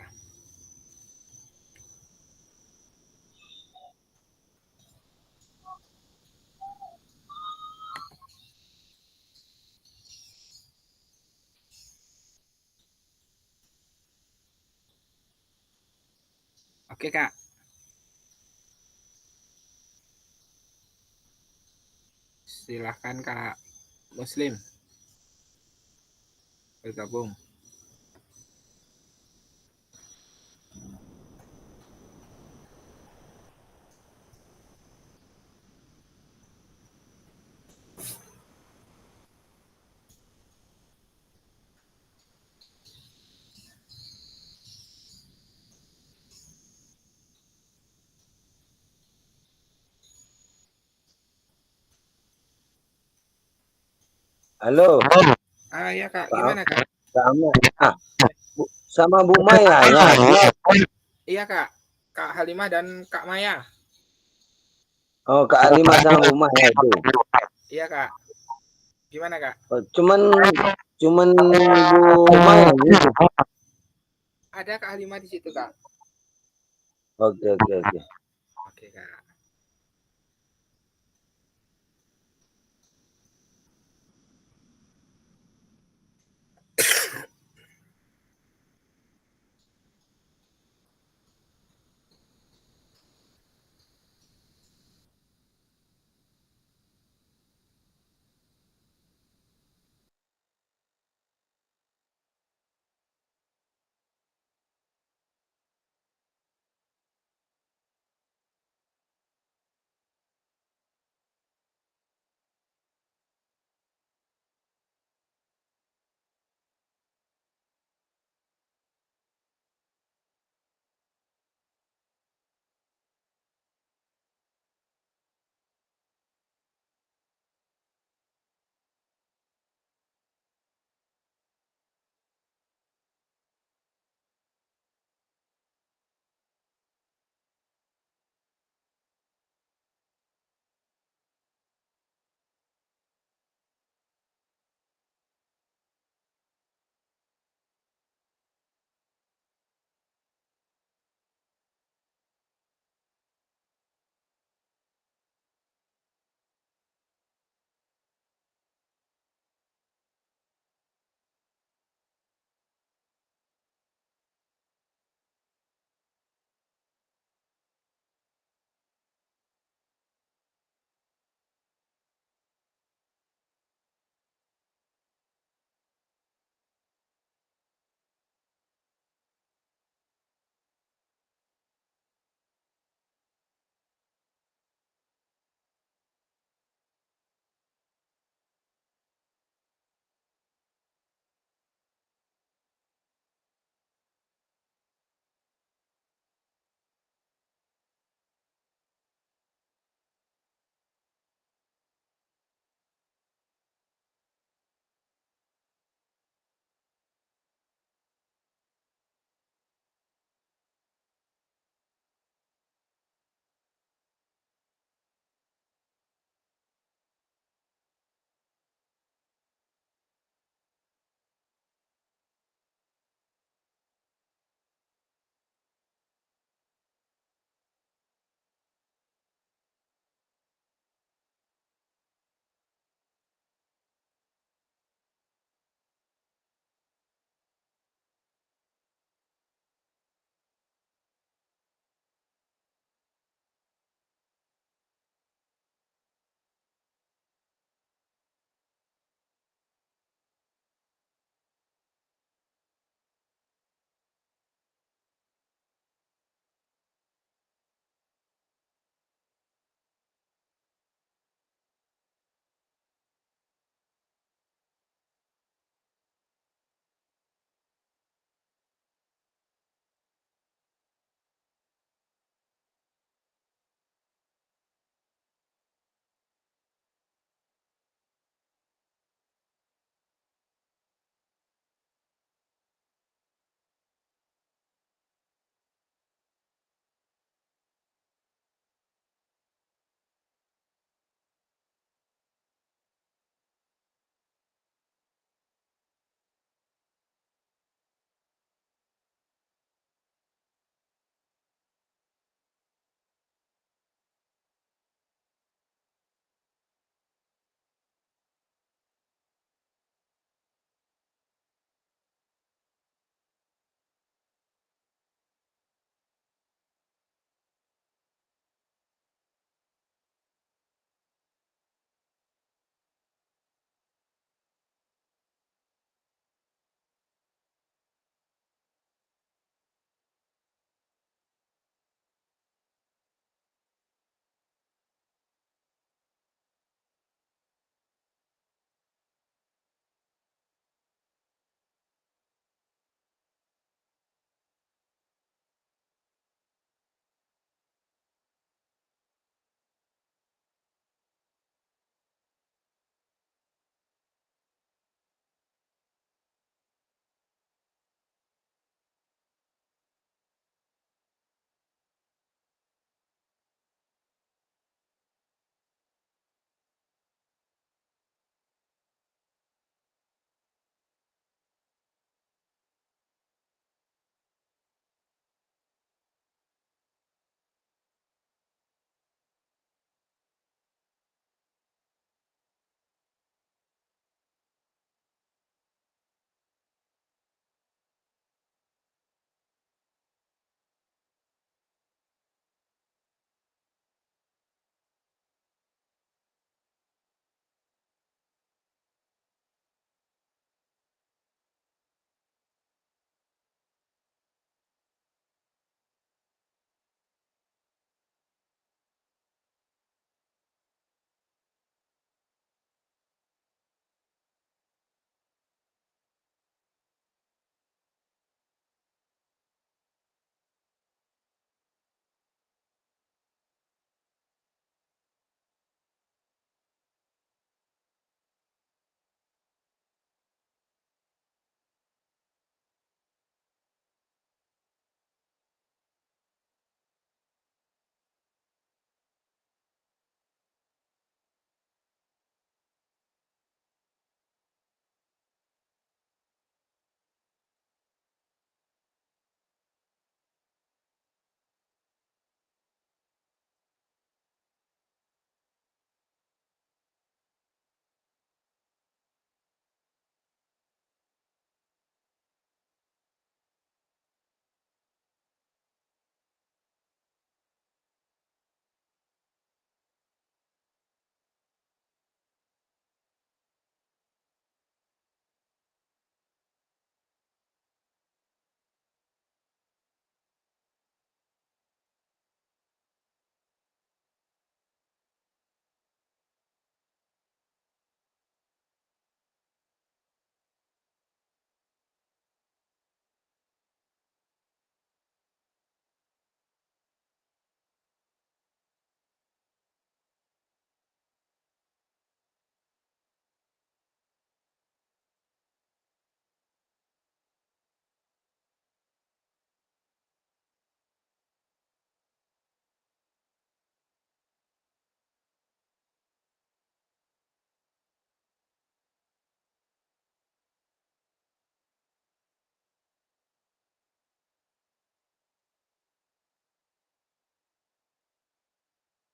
Oke, Kak. Silahkan Kak Muslim bergabung. Halo, Ya, Kak, gimana, Kak? sama. Sama Bu Maya ya. Iya, Kak. Kak Halimah dan Kak Maya. Oh, Kak Alima sama Bu Maya itu. Iya, Kak. Gimana, Kak? Oh, cuman Bu Maya gitu. Ada Kak Halimah di situ, Kak. Oke. Oke, Kak.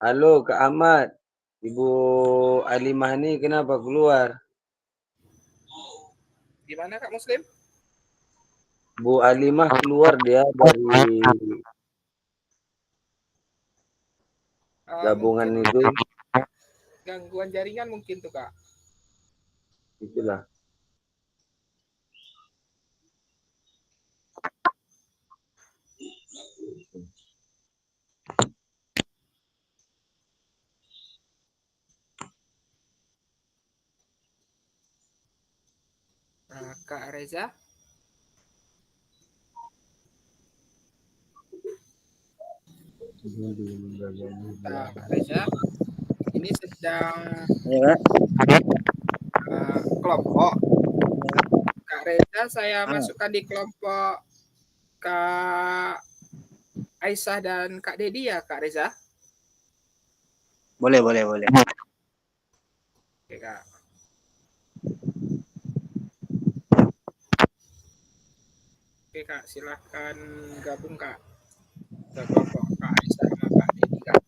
Halo Kak Ahmad. Ibu Alimah nih kenapa keluar? Gimana Kak Muslim? Bu Alimah keluar dia dari gabungan Mungkin itu. gangguan jaringan mungkin tuh Kak. Itulah. Kak Reza, Kak Reza, ini sedang Ya, kelompok. Kak Reza saya Ah. masukkan di kelompok Kak Aisyah dan Kak Dedi ya Kak Reza. boleh. Oke Kak. Oke Kak, silahkan gabung Kak ke kelompok Kak Aisyah sama Kak Dedi Kak.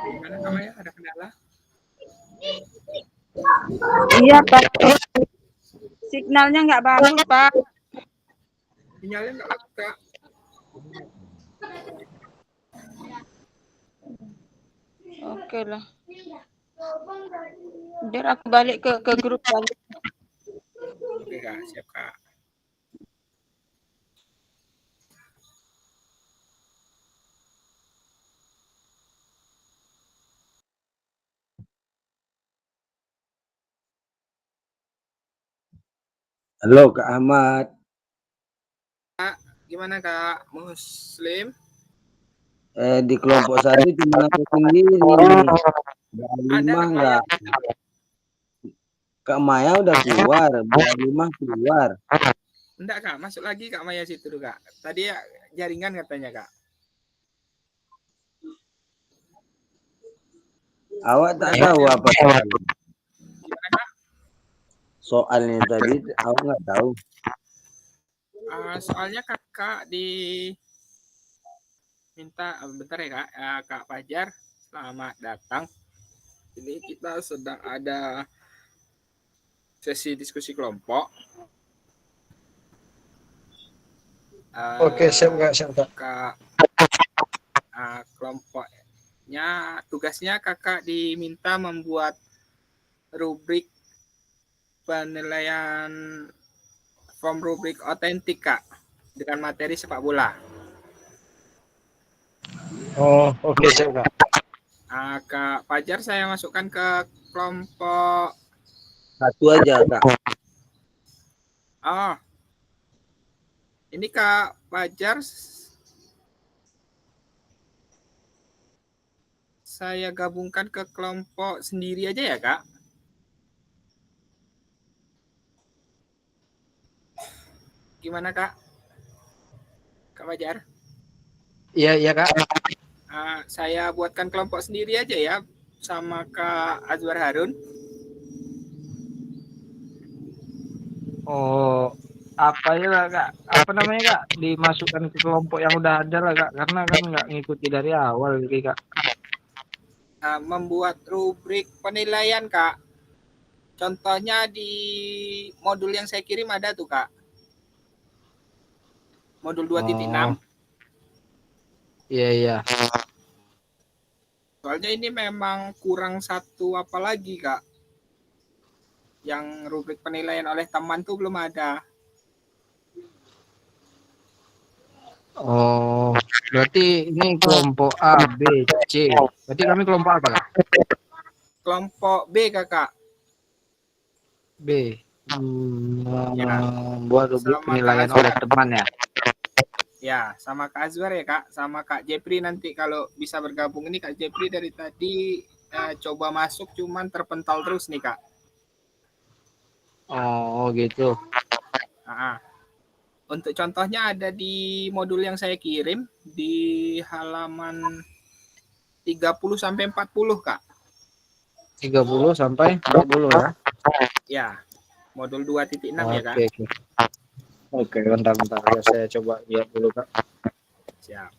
Gimana Kak Maya? Ada kendala? Iya Pak, signalnya nggak bagus Pak. Sinyalnya nggak bagus Kak. Oke lah. Biar aku balik ke grup balik. Oke Kak, siap Kak. Halo Kak Ahmad. Gimana Kak? Muslim? Di kelompok satu cuma aku sendiri nih. Mbak Ada Alimah Kak Maya. enggak. Kak Maya udah keluar, Mbak Alimah keluar. Enggak Kak, masuk lagi Kak Maya situ dulu Kak. Tadi ya jaringan katanya Kak. Awak tak tahu apa Gimana Kak? soalnya tadi, awak nggak tahu. Soalnya kakak diminta bentar ya Kak. Kak Fajar, selamat datang. Ini kita sedang ada sesi diskusi kelompok. Oke, siap Kak, siap Kak. Kelompoknya tugasnya kakak diminta membuat rubrik penilaian form rubrik otentik Kak dengan materi sepak bola. Oh, oke, siap Kak. Kak Fajar saya masukkan ke kelompok Satu aja Kak. Oh, ini Kak Fajar saya gabungkan ke kelompok sendiri aja ya Kak. Gimana Kak? Kak Fajar? Iya, iya Kak. Saya buatkan kelompok sendiri aja ya sama Kak Azwar Harun. Oh, apa ya lah Kak? Apa namanya Kak? Dimasukkan ke kelompok yang udah ada lah Kak, karena kan nggak ngikuti dari awal gitu Kak. Membuat rubrik penilaian Kak. Contohnya di modul yang saya kirim ada tuh Kak. Modul 2.6. Iya, iya. Soalnya ini memang kurang satu apa lagi Kak. Yang rubrik penilaian oleh teman tuh belum ada. Oh, berarti ini kelompok A, B, C. Berarti kami kelompok apa Kak? Kelompok B Kakak. B. Ya. Buat rubrik Sama penilaian Kak oleh Azwar. teman ya. Ya, sama Kak Azwar ya Kak, sama Kak Jepri nanti kalau bisa bergabung ini Kak Jepri dari tadi coba masuk cuman terpental terus nih Kak. Oh, gitu. Untuk contohnya ada di modul yang saya kirim di halaman 30 sampai 40 Kak. 30 sampai 40 ya. Ya, modul 2.6 ya Kak. Oke. Oke, bentar. Ya, saya coba lihat dulu Kak. Siap.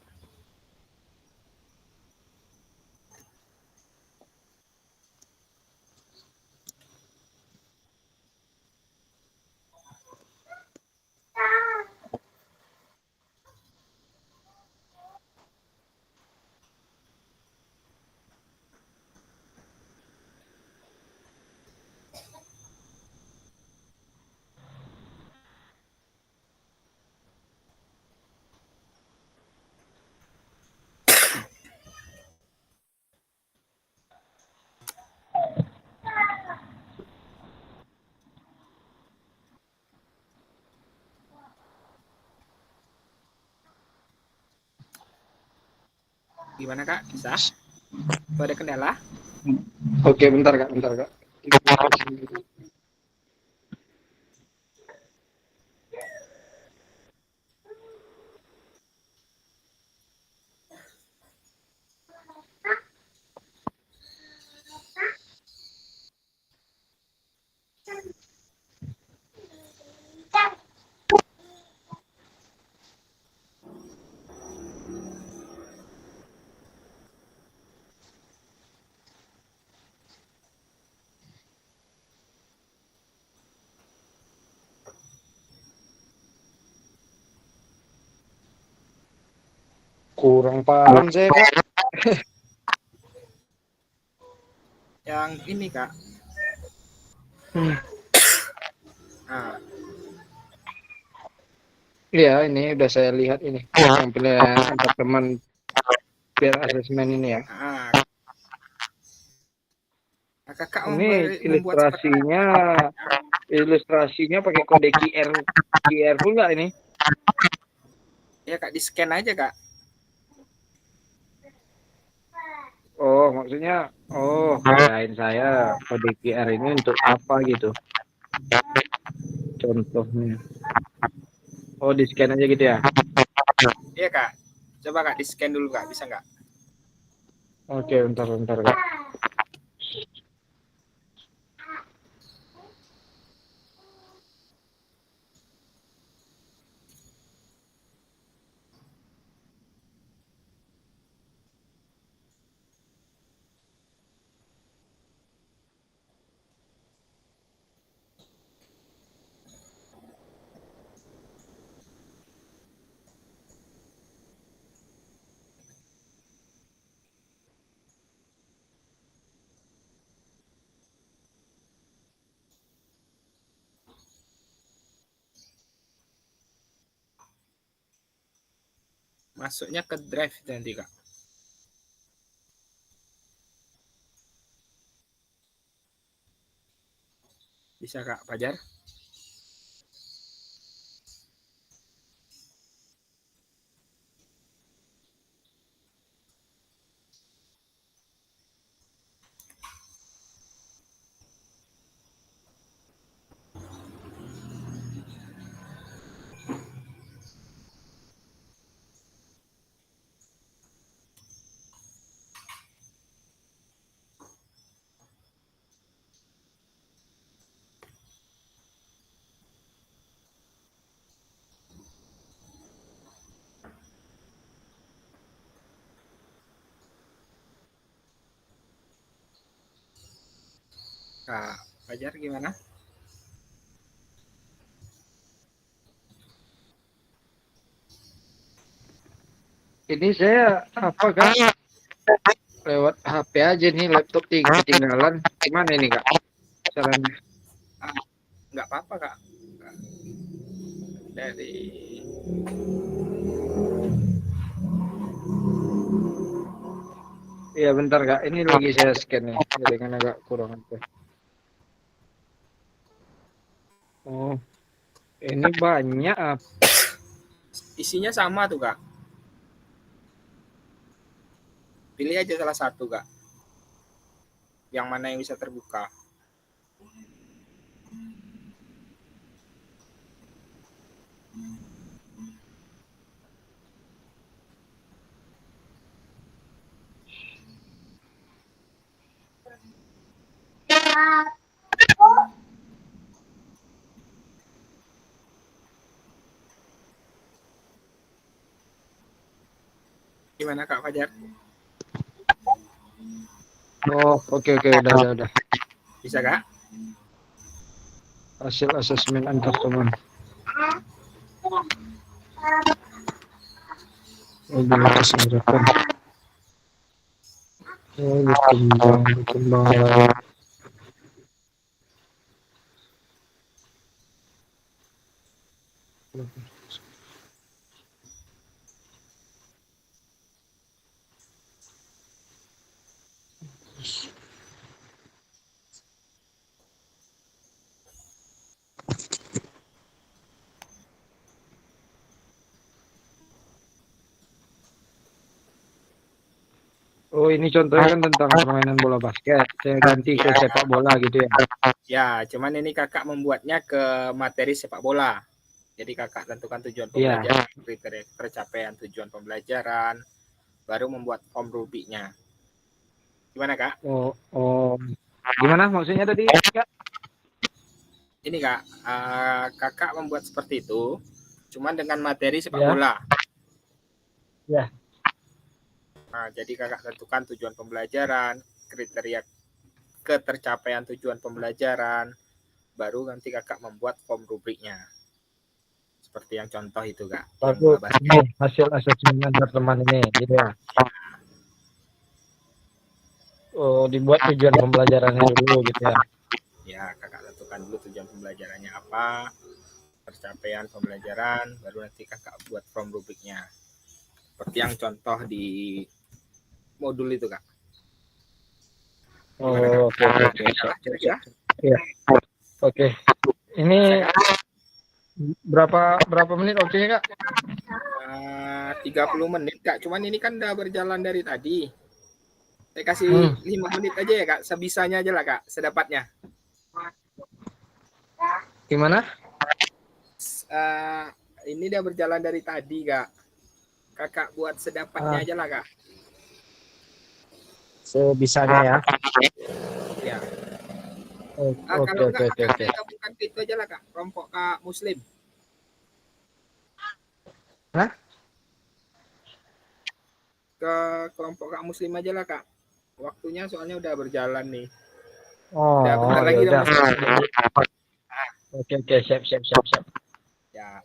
Gimana Kak? Bisa? Ada kendala? Oke, bentar Kak. Kurang paham saya, Kak. Yang ini Kak. Hmm. Nah, Iya, ini udah saya lihat ini. Yang penilaian antar teman peer assessment ini ya. Kakak Ini membuat seperti ilustrasinya pakai kode QR full nggak ini? ya Kak, di scan aja Kak. Oh, maksudnya, kirain saya kode QR ini untuk apa gitu? Contohnya. Oh, di scan aja gitu ya? Iya Kak. Coba Kak di scan dulu Kak, bisa nggak? Oke, bentar, Kak. Masuknya ke drive nanti Kak. Bisa Kak Fajar? Kak Fajar gimana? Ini saya apa, Kak? Lewat HP aja nih, laptop ketinggalan. Gimana ini, Kak? Caranya? Nggak apa-apa Kak. Dari Iya, bentar, Kak. Ini lagi saya scan nih. Jadi kan agak kurang apa. Oh, ini banyak apa? isinya sama tuh Kak. Pilih aja salah satu Kak. Yang mana yang bisa terbuka. Gimana Kak Fajar? Oh, oke, udah. Bisa Kak? Hasil asesmen antar teman. Mobilitas gerakan. Oh, berkembang. Oh, ini contohnya kan tentang permainan bola basket. Saya ganti ke sepak bola gitu ya. Ya, cuman ini Kakak membuatnya ke materi sepak bola. Jadi Kakak tentukan tujuan Iya. pembelajaran, kriteria tercapaian tujuan pembelajaran, baru membuat form rubiknya. Gimana Kak? Oh. Gimana maksudnya tadi, Kak? Ini Kak, Kakak membuat seperti itu, cuman dengan materi sepak Ya. bola. Ya. Nah, jadi Kakak tentukan tujuan pembelajaran, kriteria ketercapaian tujuan pembelajaran, baru nanti Kakak membuat form rubriknya. seperti yang contoh itu Kak. Aku ini hasil asesmen antar teman ini gitu ya. Oh, dibuat tujuan pembelajarannya dulu gitu ya. Ya, Kakak tentukan dulu tujuan pembelajarannya apa, pencapaian pembelajaran, baru nanti Kakak buat form rubriknya. Seperti yang contoh di modul itu Kak. Oh, oke. Kira-kira? Iya. Oke. Ini berapa menit waktunya Kak? 30 menit Kak, cuman ini kan udah berjalan dari tadi. Saya kasih 5 menit aja ya Kak, sebisanya aja lah Kak, sedapatnya. Gimana? Ini udah berjalan dari tadi Kak. Kakak buat sedapatnya aja lah Kak. Sebisanya ya. Ya. Oke. Bukan itu aja lah Kak, kelompok Kak Muslim. Hah? Ke kelompok Kak Muslim aja lah Kak. Waktunya soalnya udah berjalan nih. Oh, udah bentar lagi udah. Oke, siap. Ya.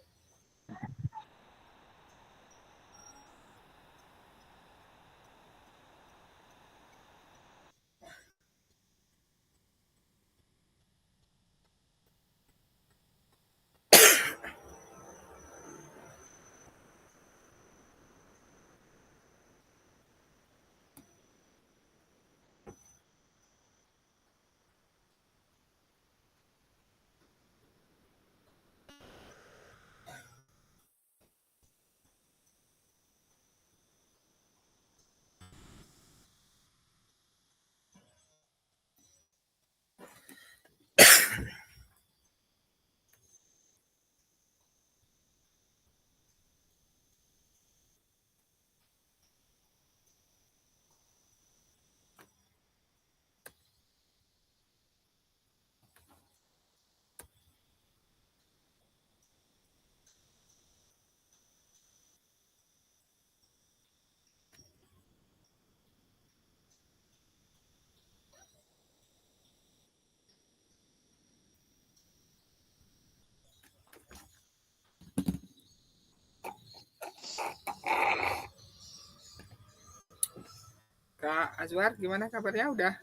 Kak Azwar, gimana kabarnya? Udah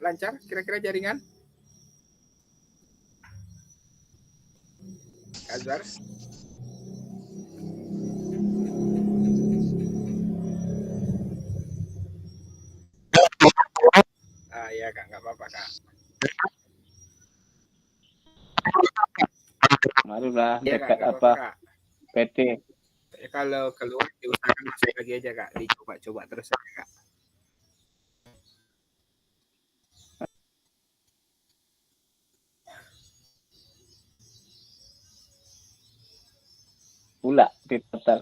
lancar kira-kira jaringan? Kak Azwar? Ya Kak, nggak apa-apa Kak. Marilah Ya, dekat Kak, apa? Kak. PT. Kalau keluar diusahakan masuk lagi aja Kak, dicoba-coba terus aja Kak. Pula di total.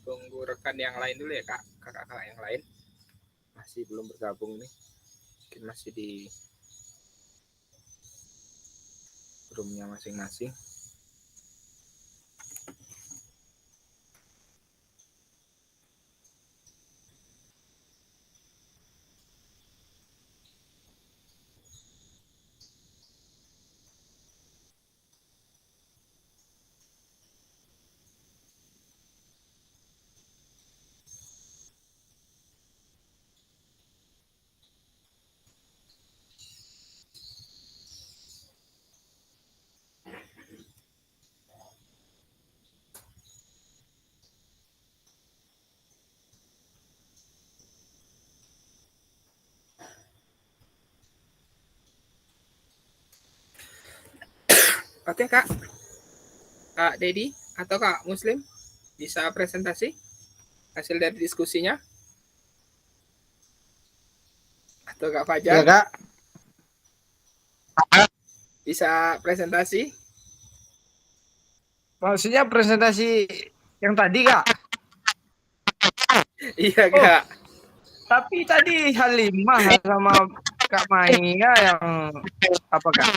Tunggu rekan yang lain dulu ya Kak, kakak-kakak yang lain masih belum bergabung nih, mungkin masih di roomnya masing-masing. Oke Kak, Kak Dedi atau Kak Muslim, Bisa presentasi hasil dari diskusinya? Atau Kak Ya Fajar? kak. Bisa presentasi? Maksudnya presentasi yang tadi kak. Iya Oh, Kak. tapi tadi Halimah sama Kak Maya yang apa kak?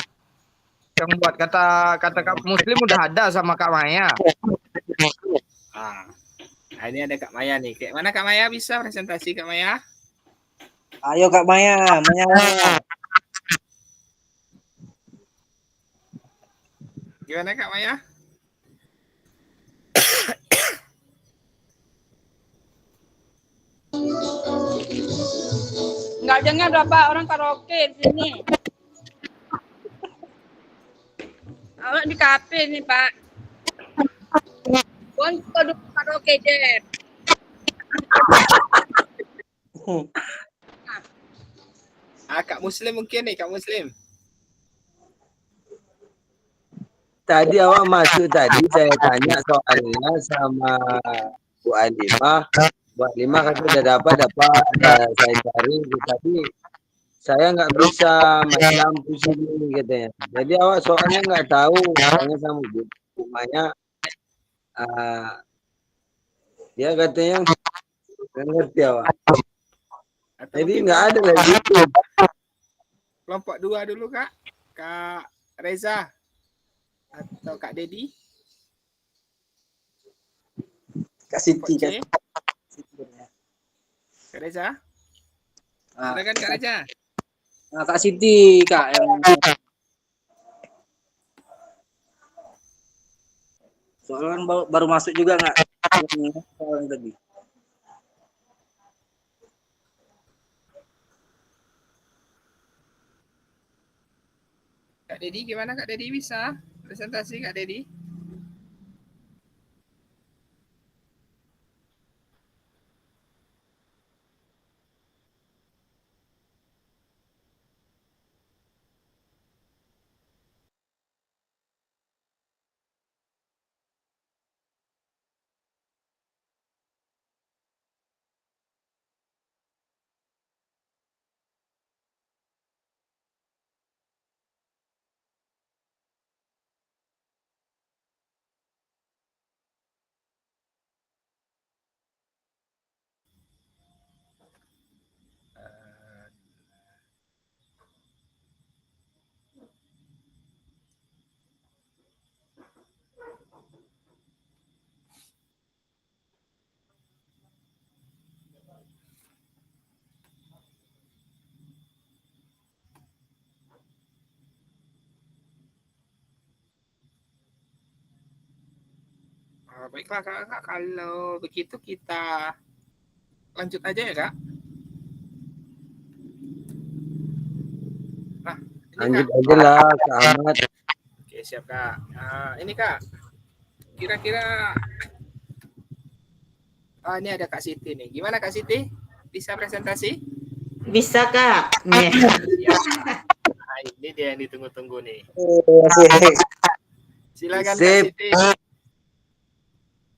Yang buat kata Kak Muslim udah ada sama Kak Maya. Ah, nah, ini ada Kak Maya nih. Kayak mana Kak Maya, bisa presentasi Kak Maya? Ayo Kak Maya, menyala. Gimana Kak Maya? Nggak dengar berapa orang karaoke di sini. Awak di kafe nih Pak. Pun duduk karaoke deh. Kak Muslim mungkin nih, Kak Muslim. Tadi awak masuk tadi saya tanya soalnya sama Bu Alimah. Bu Alimah kata udah dapat, saya cari, tapi saya nggak bisa main lampu sini katanya. Jadi awak soalnya nggak tahu, tanya sama Bu Maya, dia katanya nggak ngerti awak. Atau Jadi mungkin nggak ada lagi itu. kelompok 2 dulu Kak. Kak Reza atau Kak Dedi. Kak Siti, Kak Reza. Silakan Kak Reza. Nah, Kak Siti Kak yang soalnya kan baru masuk juga nggak yang tadi. Kak Dedi gimana Kak Dedi, bisa presentasi Kak Dedi? Baiklah Kak, kalau begitu kita lanjut aja ya Kak. Nah, ini Lanjut Kak. aja lah Kak Ahmad. Oke siap Kak. Ini Kak, kira-kira ini ada Kak Siti nih. Gimana Kak Siti? Bisa presentasi? Bisa Kak. Ya. Nah, ini dia yang ditunggu-tunggu nih. Silakan Kak Siti.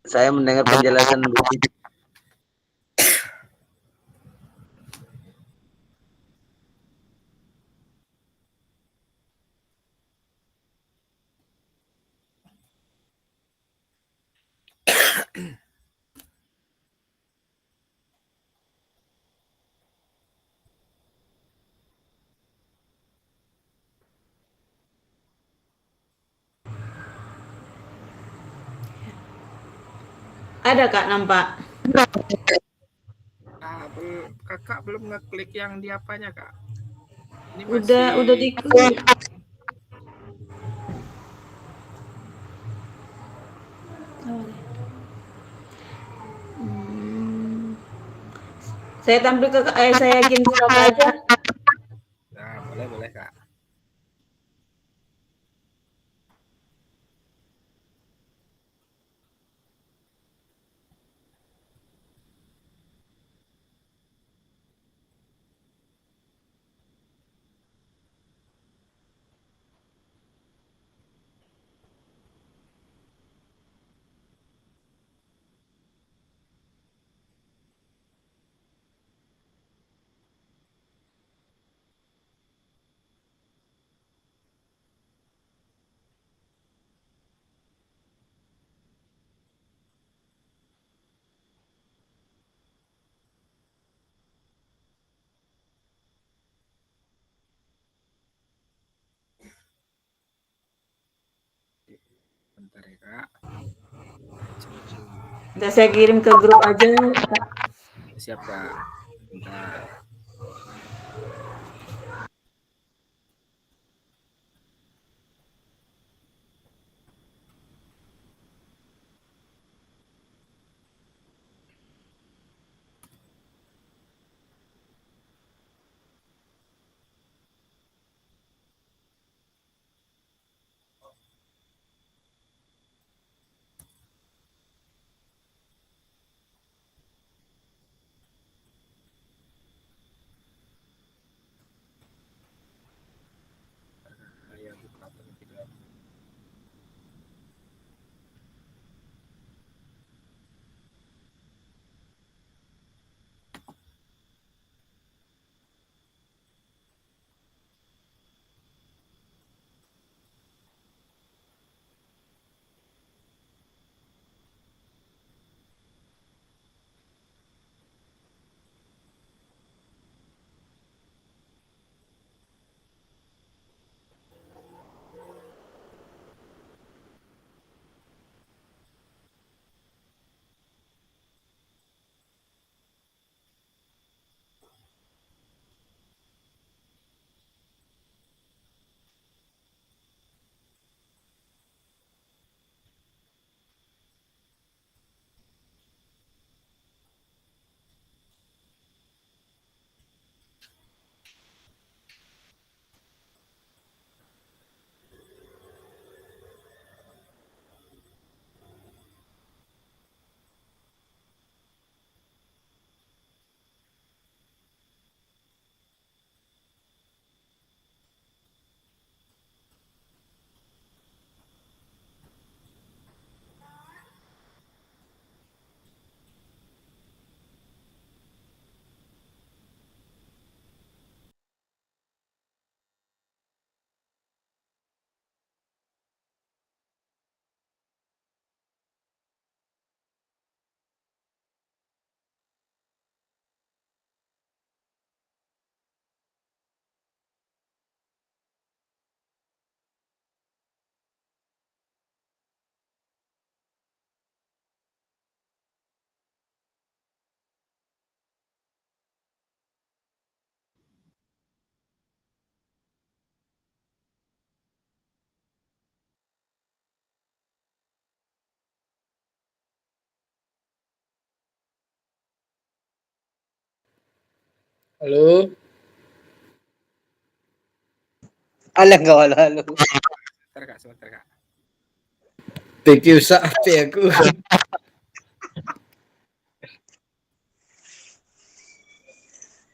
Saya mendengar penjelasan Bu Siti. Ada Kak nampak. Kakak belum ngeklik yang di apanya Kak? Ini Udah diklik. Saya tampil ke saya yakin aja. Nah, boleh Kak. Sebentar ya Kak. Nanti saya kirim ke grup aja. Siap Kak. Bentar. Saya buka terlebih dahulu. Halo. Alah kau halo. Sebentar Kak. Teki usah HP aku.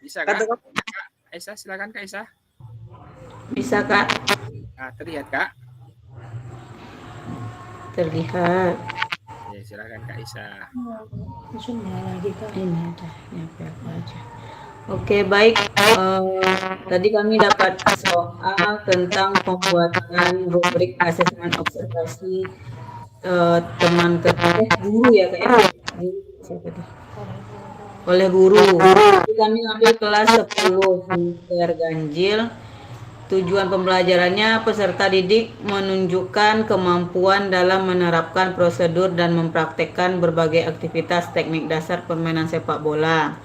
Bisa Kak? Kak Esa, silakan Kak Esa. Bisa Kak? Nah, terlihat Kak? Terlihat. Ya, silakan Kak Esa. Langsung lagi Kak. Ini ada nyampe aku aja. Oke baik. Tadi kami dapat soal tentang pembuatan rubrik asesmen observasi teman guru ya Kak ya. Siapa tuh? Oleh guru. Jadi kami ambil kelas 10 semester ganjil. Tujuan pembelajarannya peserta didik menunjukkan kemampuan dalam menerapkan prosedur dan mempraktekkan berbagai aktivitas teknik dasar permainan sepak bola.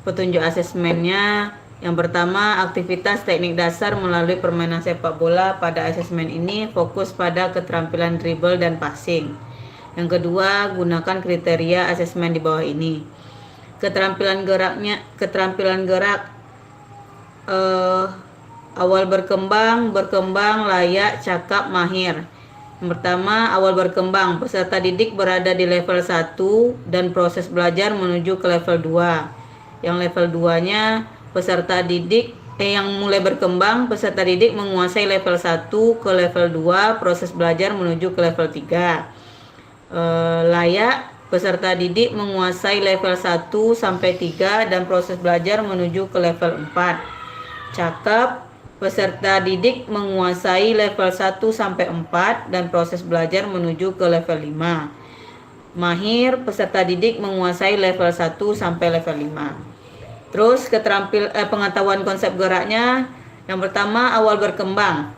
Petunjuk asesmennya yang pertama, aktivitas teknik dasar melalui permainan sepak bola. Pada asesmen ini fokus pada keterampilan dribble dan passing. Yang kedua, gunakan kriteria asesmen di bawah ini. Keterampilan gerak awal berkembang, layak, cakap, mahir. Yang pertama, awal berkembang. Peserta didik berada di level 1 dan proses belajar menuju ke level 2. Yang level 2-nya peserta didik yang mulai berkembang, peserta didik menguasai level 1 ke level 2, proses belajar menuju ke level 3. Layak, peserta didik menguasai level 1 sampai 3 dan proses belajar menuju ke level 4. Cakap, peserta didik menguasai level 1 sampai 4 dan proses belajar menuju ke level 5. Mahir, peserta didik menguasai level 1 sampai level 5. Terus pengetahuan konsep geraknya, yang pertama awal berkembang.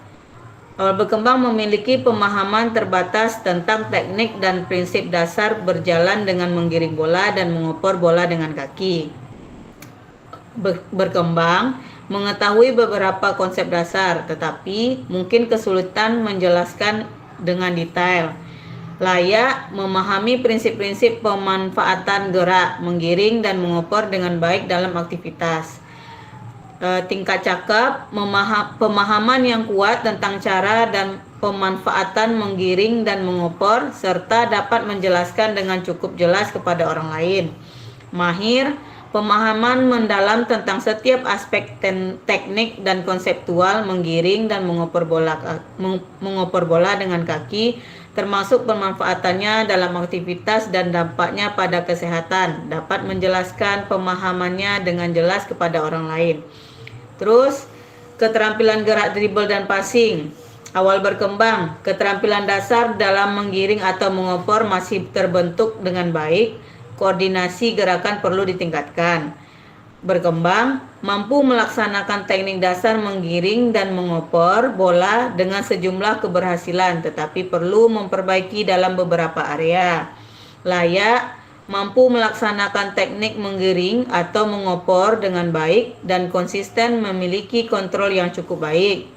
Awal berkembang memiliki pemahaman terbatas tentang teknik dan prinsip dasar berjalan dengan menggiring bola dan mengoper bola dengan kaki. Berkembang mengetahui beberapa konsep dasar, tetapi mungkin kesulitan menjelaskan dengan detail. Layak memahami prinsip-prinsip pemanfaatan gerak, menggiring, dan mengoper dengan baik dalam aktivitas. Tingkat cakap, pemahaman yang kuat tentang cara dan pemanfaatan menggiring dan mengoper, serta dapat menjelaskan dengan cukup jelas kepada orang lain. Mahir, pemahaman mendalam tentang setiap aspek teknik dan konseptual menggiring dan mengoper bola dengan kaki, termasuk pemanfaatannya dalam aktivitas dan dampaknya pada kesehatan, dapat menjelaskan pemahamannya dengan jelas kepada orang lain. Terus, keterampilan gerak dribble dan passing. Awal berkembang, keterampilan dasar dalam menggiring atau mengoper masih terbentuk dengan baik, koordinasi gerakan perlu ditingkatkan. Berkembang, mampu melaksanakan teknik dasar menggiring dan mengoper bola dengan sejumlah keberhasilan, tetapi perlu memperbaiki dalam beberapa area. Layak, mampu melaksanakan teknik menggiring atau mengoper dengan baik dan konsisten, memiliki kontrol yang cukup baik.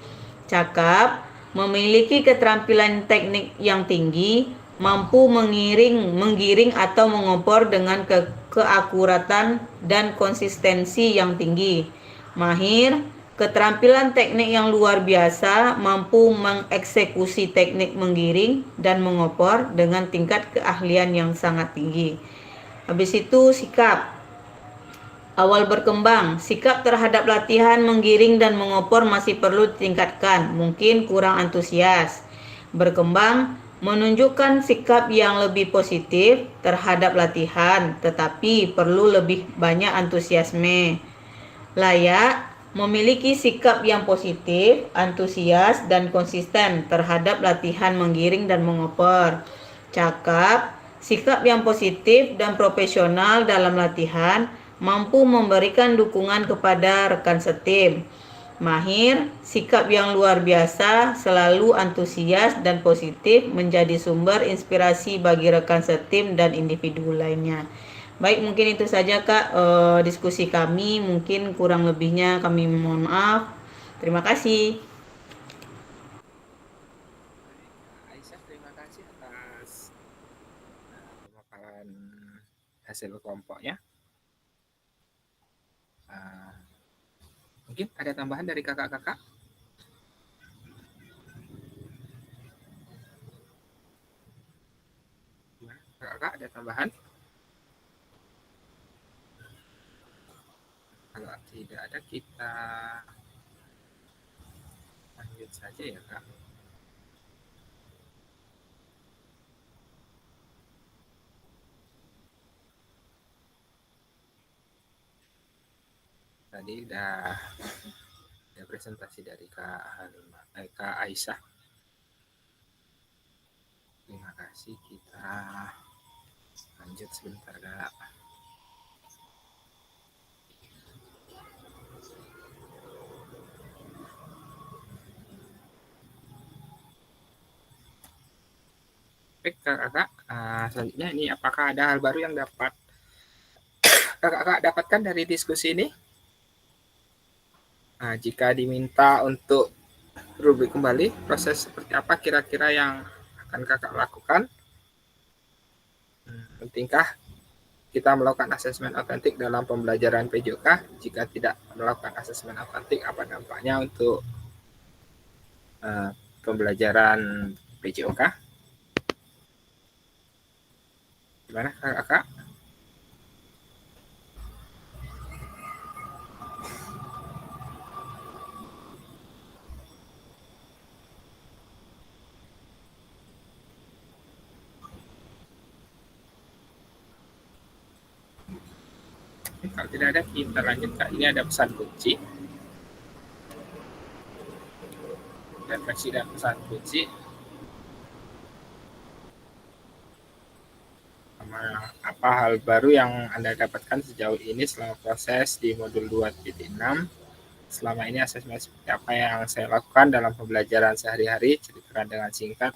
Cakap, memiliki keterampilan teknik yang tinggi, mampu menggiring atau mengoper dengan keakuratan dan konsistensi yang tinggi. Mahir, keterampilan teknik yang luar biasa, mampu mengeksekusi teknik menggiring dan mengoper dengan tingkat keahlian yang sangat tinggi. Habis itu sikap. Awal berkembang, sikap terhadap latihan menggiring dan mengoper masih perlu ditingkatkan, mungkin kurang antusias. Berkembang, menunjukkan sikap yang lebih positif terhadap latihan, tetapi perlu lebih banyak antusiasme. Layak, memiliki sikap yang positif, antusias, dan konsisten terhadap latihan menggiring dan mengoper. Cakap, sikap yang positif dan profesional dalam latihan, mampu memberikan dukungan kepada rekan setim. Mahir, sikap yang luar biasa, selalu antusias dan positif, menjadi sumber inspirasi bagi rekan setim dan individu lainnya. Baik, mungkin itu saja Kak diskusi kami, mungkin kurang lebihnya kami mohon maaf. Terima kasih. Aisyah, terima kasih atas pemaparan hasil kelompoknya. Mungkin ada tambahan dari kakak-kakak? Kakak ada tambahan? Kalau tidak ada, kita lanjut saja ya Kak. Tadi udah presentasi dari Kak Aisyah. Terima kasih, kita lanjut sebentar Kak. Baik kakak, selanjutnya ini apakah ada hal baru yang dapat kakak dapatkan dari diskusi ini? Jika diminta untuk rubrik kembali, proses seperti apa kira-kira yang akan kakak lakukan? Pentingkah kita melakukan asesmen autentik dalam pembelajaran PJOK? Jika tidak melakukan asesmen autentik, apa dampaknya untuk pembelajaran PJOK? Gimana kakak? Kalau tidak ada, kita lanjut Kak. Ini ada pesan kunci. Refleksi dan pesan kunci. Apa hal baru yang Anda dapatkan sejauh ini selama proses di modul 2.6 selama ini asesmen seperti apa yang saya lakukan dalam pembelajaran sehari-hari, ceritakan dengan singkat.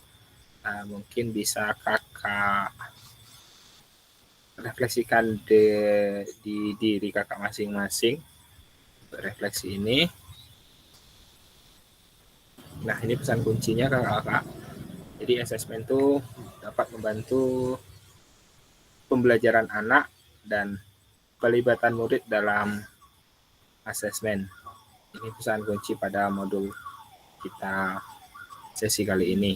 Mungkin bisa kakak refleksikan di diri kakak masing-masing untuk refleksi ini. Nah, ini pesan kuncinya kakak-kakak. Jadi asesmen itu dapat membantu pembelajaran anak dan pelibatan murid dalam asesmen. Ini pesan kunci pada modul kita sesi kali ini.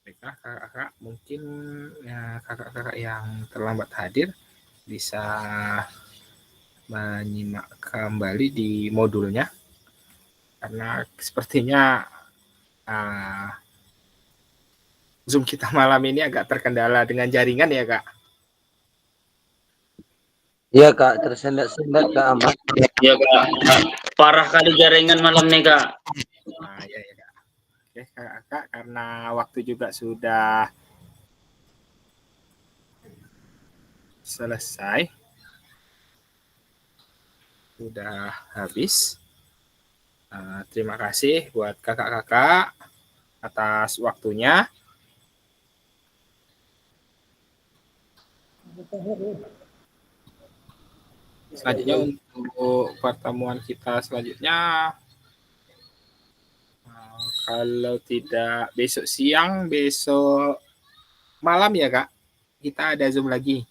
Baiklah kakak-kakak, mungkin ya, kakak-kakak yang terlambat hadir bisa menyimak kembali di modulnya, karena sepertinya Zoom kita malam ini agak terkendala dengan jaringan ya kak. Iya kak, tersendat-sendat kak Ahmad. Iya kak, parah kali jaringan malam nih kak. Ya kak. Oke kakak, karena waktu juga sudah selesai, sudah habis. Terima kasih buat kakak-kakak atas waktunya. Selanjutnya untuk pertemuan kita selanjutnya, kalau tidak besok siang, besok malam ya kak, kita ada Zoom lagi.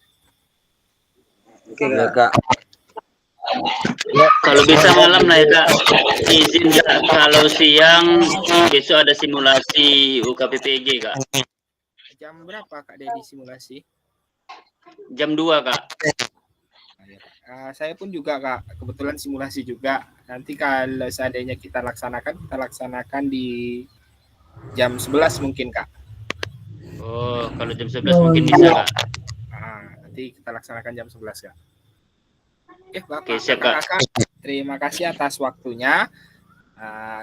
Oke kak. Kalau bisa malam lah ya kak, izin kak. Kalau siang besok ada simulasi UKPPG kak. Jam berapa kak Dedi simulasi? Jam 2 kak. Saya pun juga kak, kebetulan simulasi juga. Nanti kalau seandainya kita laksanakan di jam 11 mungkin kak. Oh, kalau jam 11 mungkin bisa kak. Nanti kita laksanakan jam 11 kak. Oke bapak, Oke, siap, kak. kakak, terima kasih atas waktunya.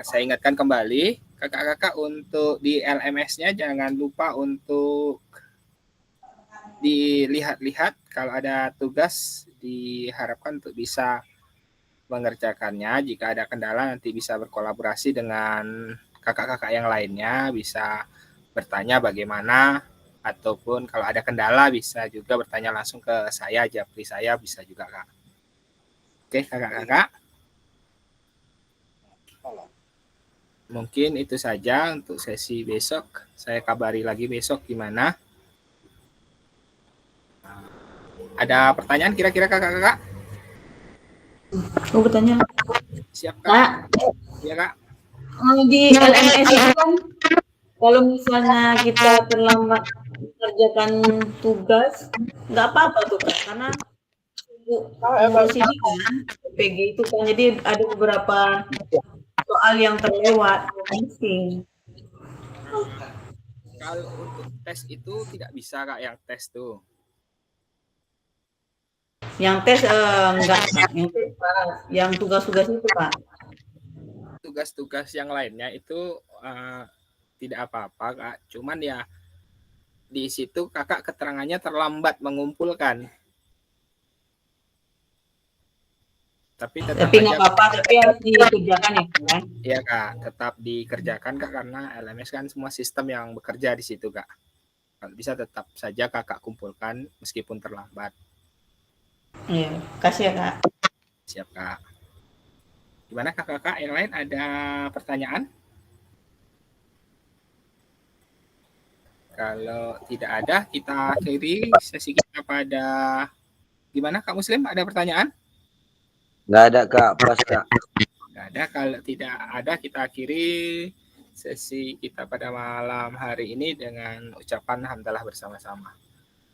Saya ingatkan kembali kakak-kakak untuk di LMS-nya jangan lupa untuk dilihat-lihat, kalau ada tugas diharapkan untuk bisa mengerjakannya. Jika ada kendala nanti bisa berkolaborasi dengan kakak-kakak yang lainnya, bisa bertanya bagaimana, ataupun kalau ada kendala bisa juga bertanya langsung ke saya, japri saya bisa juga kak. Oke kakak-kakak, mungkin itu saja untuk sesi besok. Saya kabari lagi besok gimana. Ada pertanyaan kira-kira kakak-kakak? Mau bertanya? Siap kak. Iya kak. Di LMS itu kan kalau misalnya kita terlambat mengerjakan tugas, nggak apa-apa tuh kak, karena ngurus ini kan PG itu kan, jadi ada beberapa soal yang terlewat mungkin. Kalau untuk tes itu tidak bisa kak, yang tes tuh. Yang tes enggak, yang tugas-tugas itu pak. Tugas-tugas yang lainnya itu tidak apa-apa kak, cuman ya di situ kakak keterangannya terlambat mengumpulkan. Tapi nggak apa-apa, tapi harus dikerjakan ya kan? Iya kak, tetap dikerjakan kak, karena LMS kan semua sistem yang bekerja di situ kak. Kalau bisa tetap saja kakak kumpulkan meskipun terlambat. Iya, kasih ya kak. Siap kak. Gimana kakak-kakak yang lain, ada pertanyaan? Kalau tidak ada, kita akhiri sesi kita pada gimana kak Muslim? Ada pertanyaan? Nggak ada kak, pas kak. Nggak ada. Kalau tidak ada, kita akhiri sesi kita pada malam hari ini dengan ucapan hamdalah bersama-sama.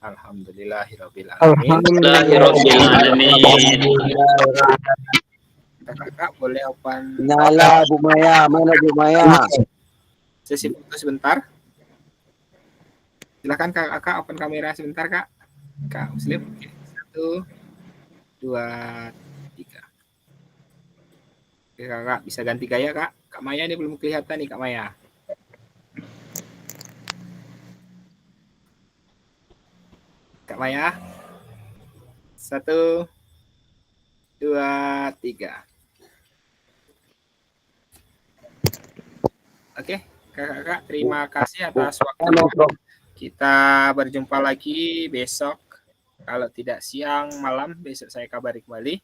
Alhamdulillahirabbil alamin. Alhamdulillahirabbil alamin. Kakak boleh open. Nyala Bu Maya, mana Bu Maya? Sesi foto sebentar. Silakan kakak open kamera sebentar kak. Kak Muslim. Oke. 1, 2, 3. Oke kakak, bisa ganti gaya kak. Kak Maya ini belum kelihatan nih kak Maya. Kak Maya. 1, 2, 3. Oke, kakak-kakak, terima kasih atas waktunya. Kita berjumpa lagi besok. Kalau tidak siang, malam, besok saya kabari kembali.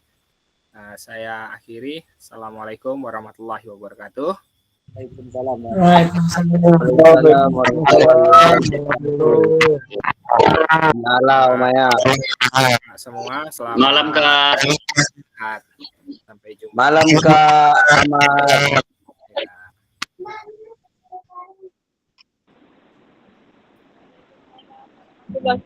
Saya akhiri. Assalamualaikum warahmatullahi wabarakatuh. Waalaikumsalam. Waalaikumsalam warahmatullahi wabarakatuh. Malam, Maya. Semua selamat Malam, Kak. sehat. Sampai jumpa. Malam, Kak. Selamat. Sudah.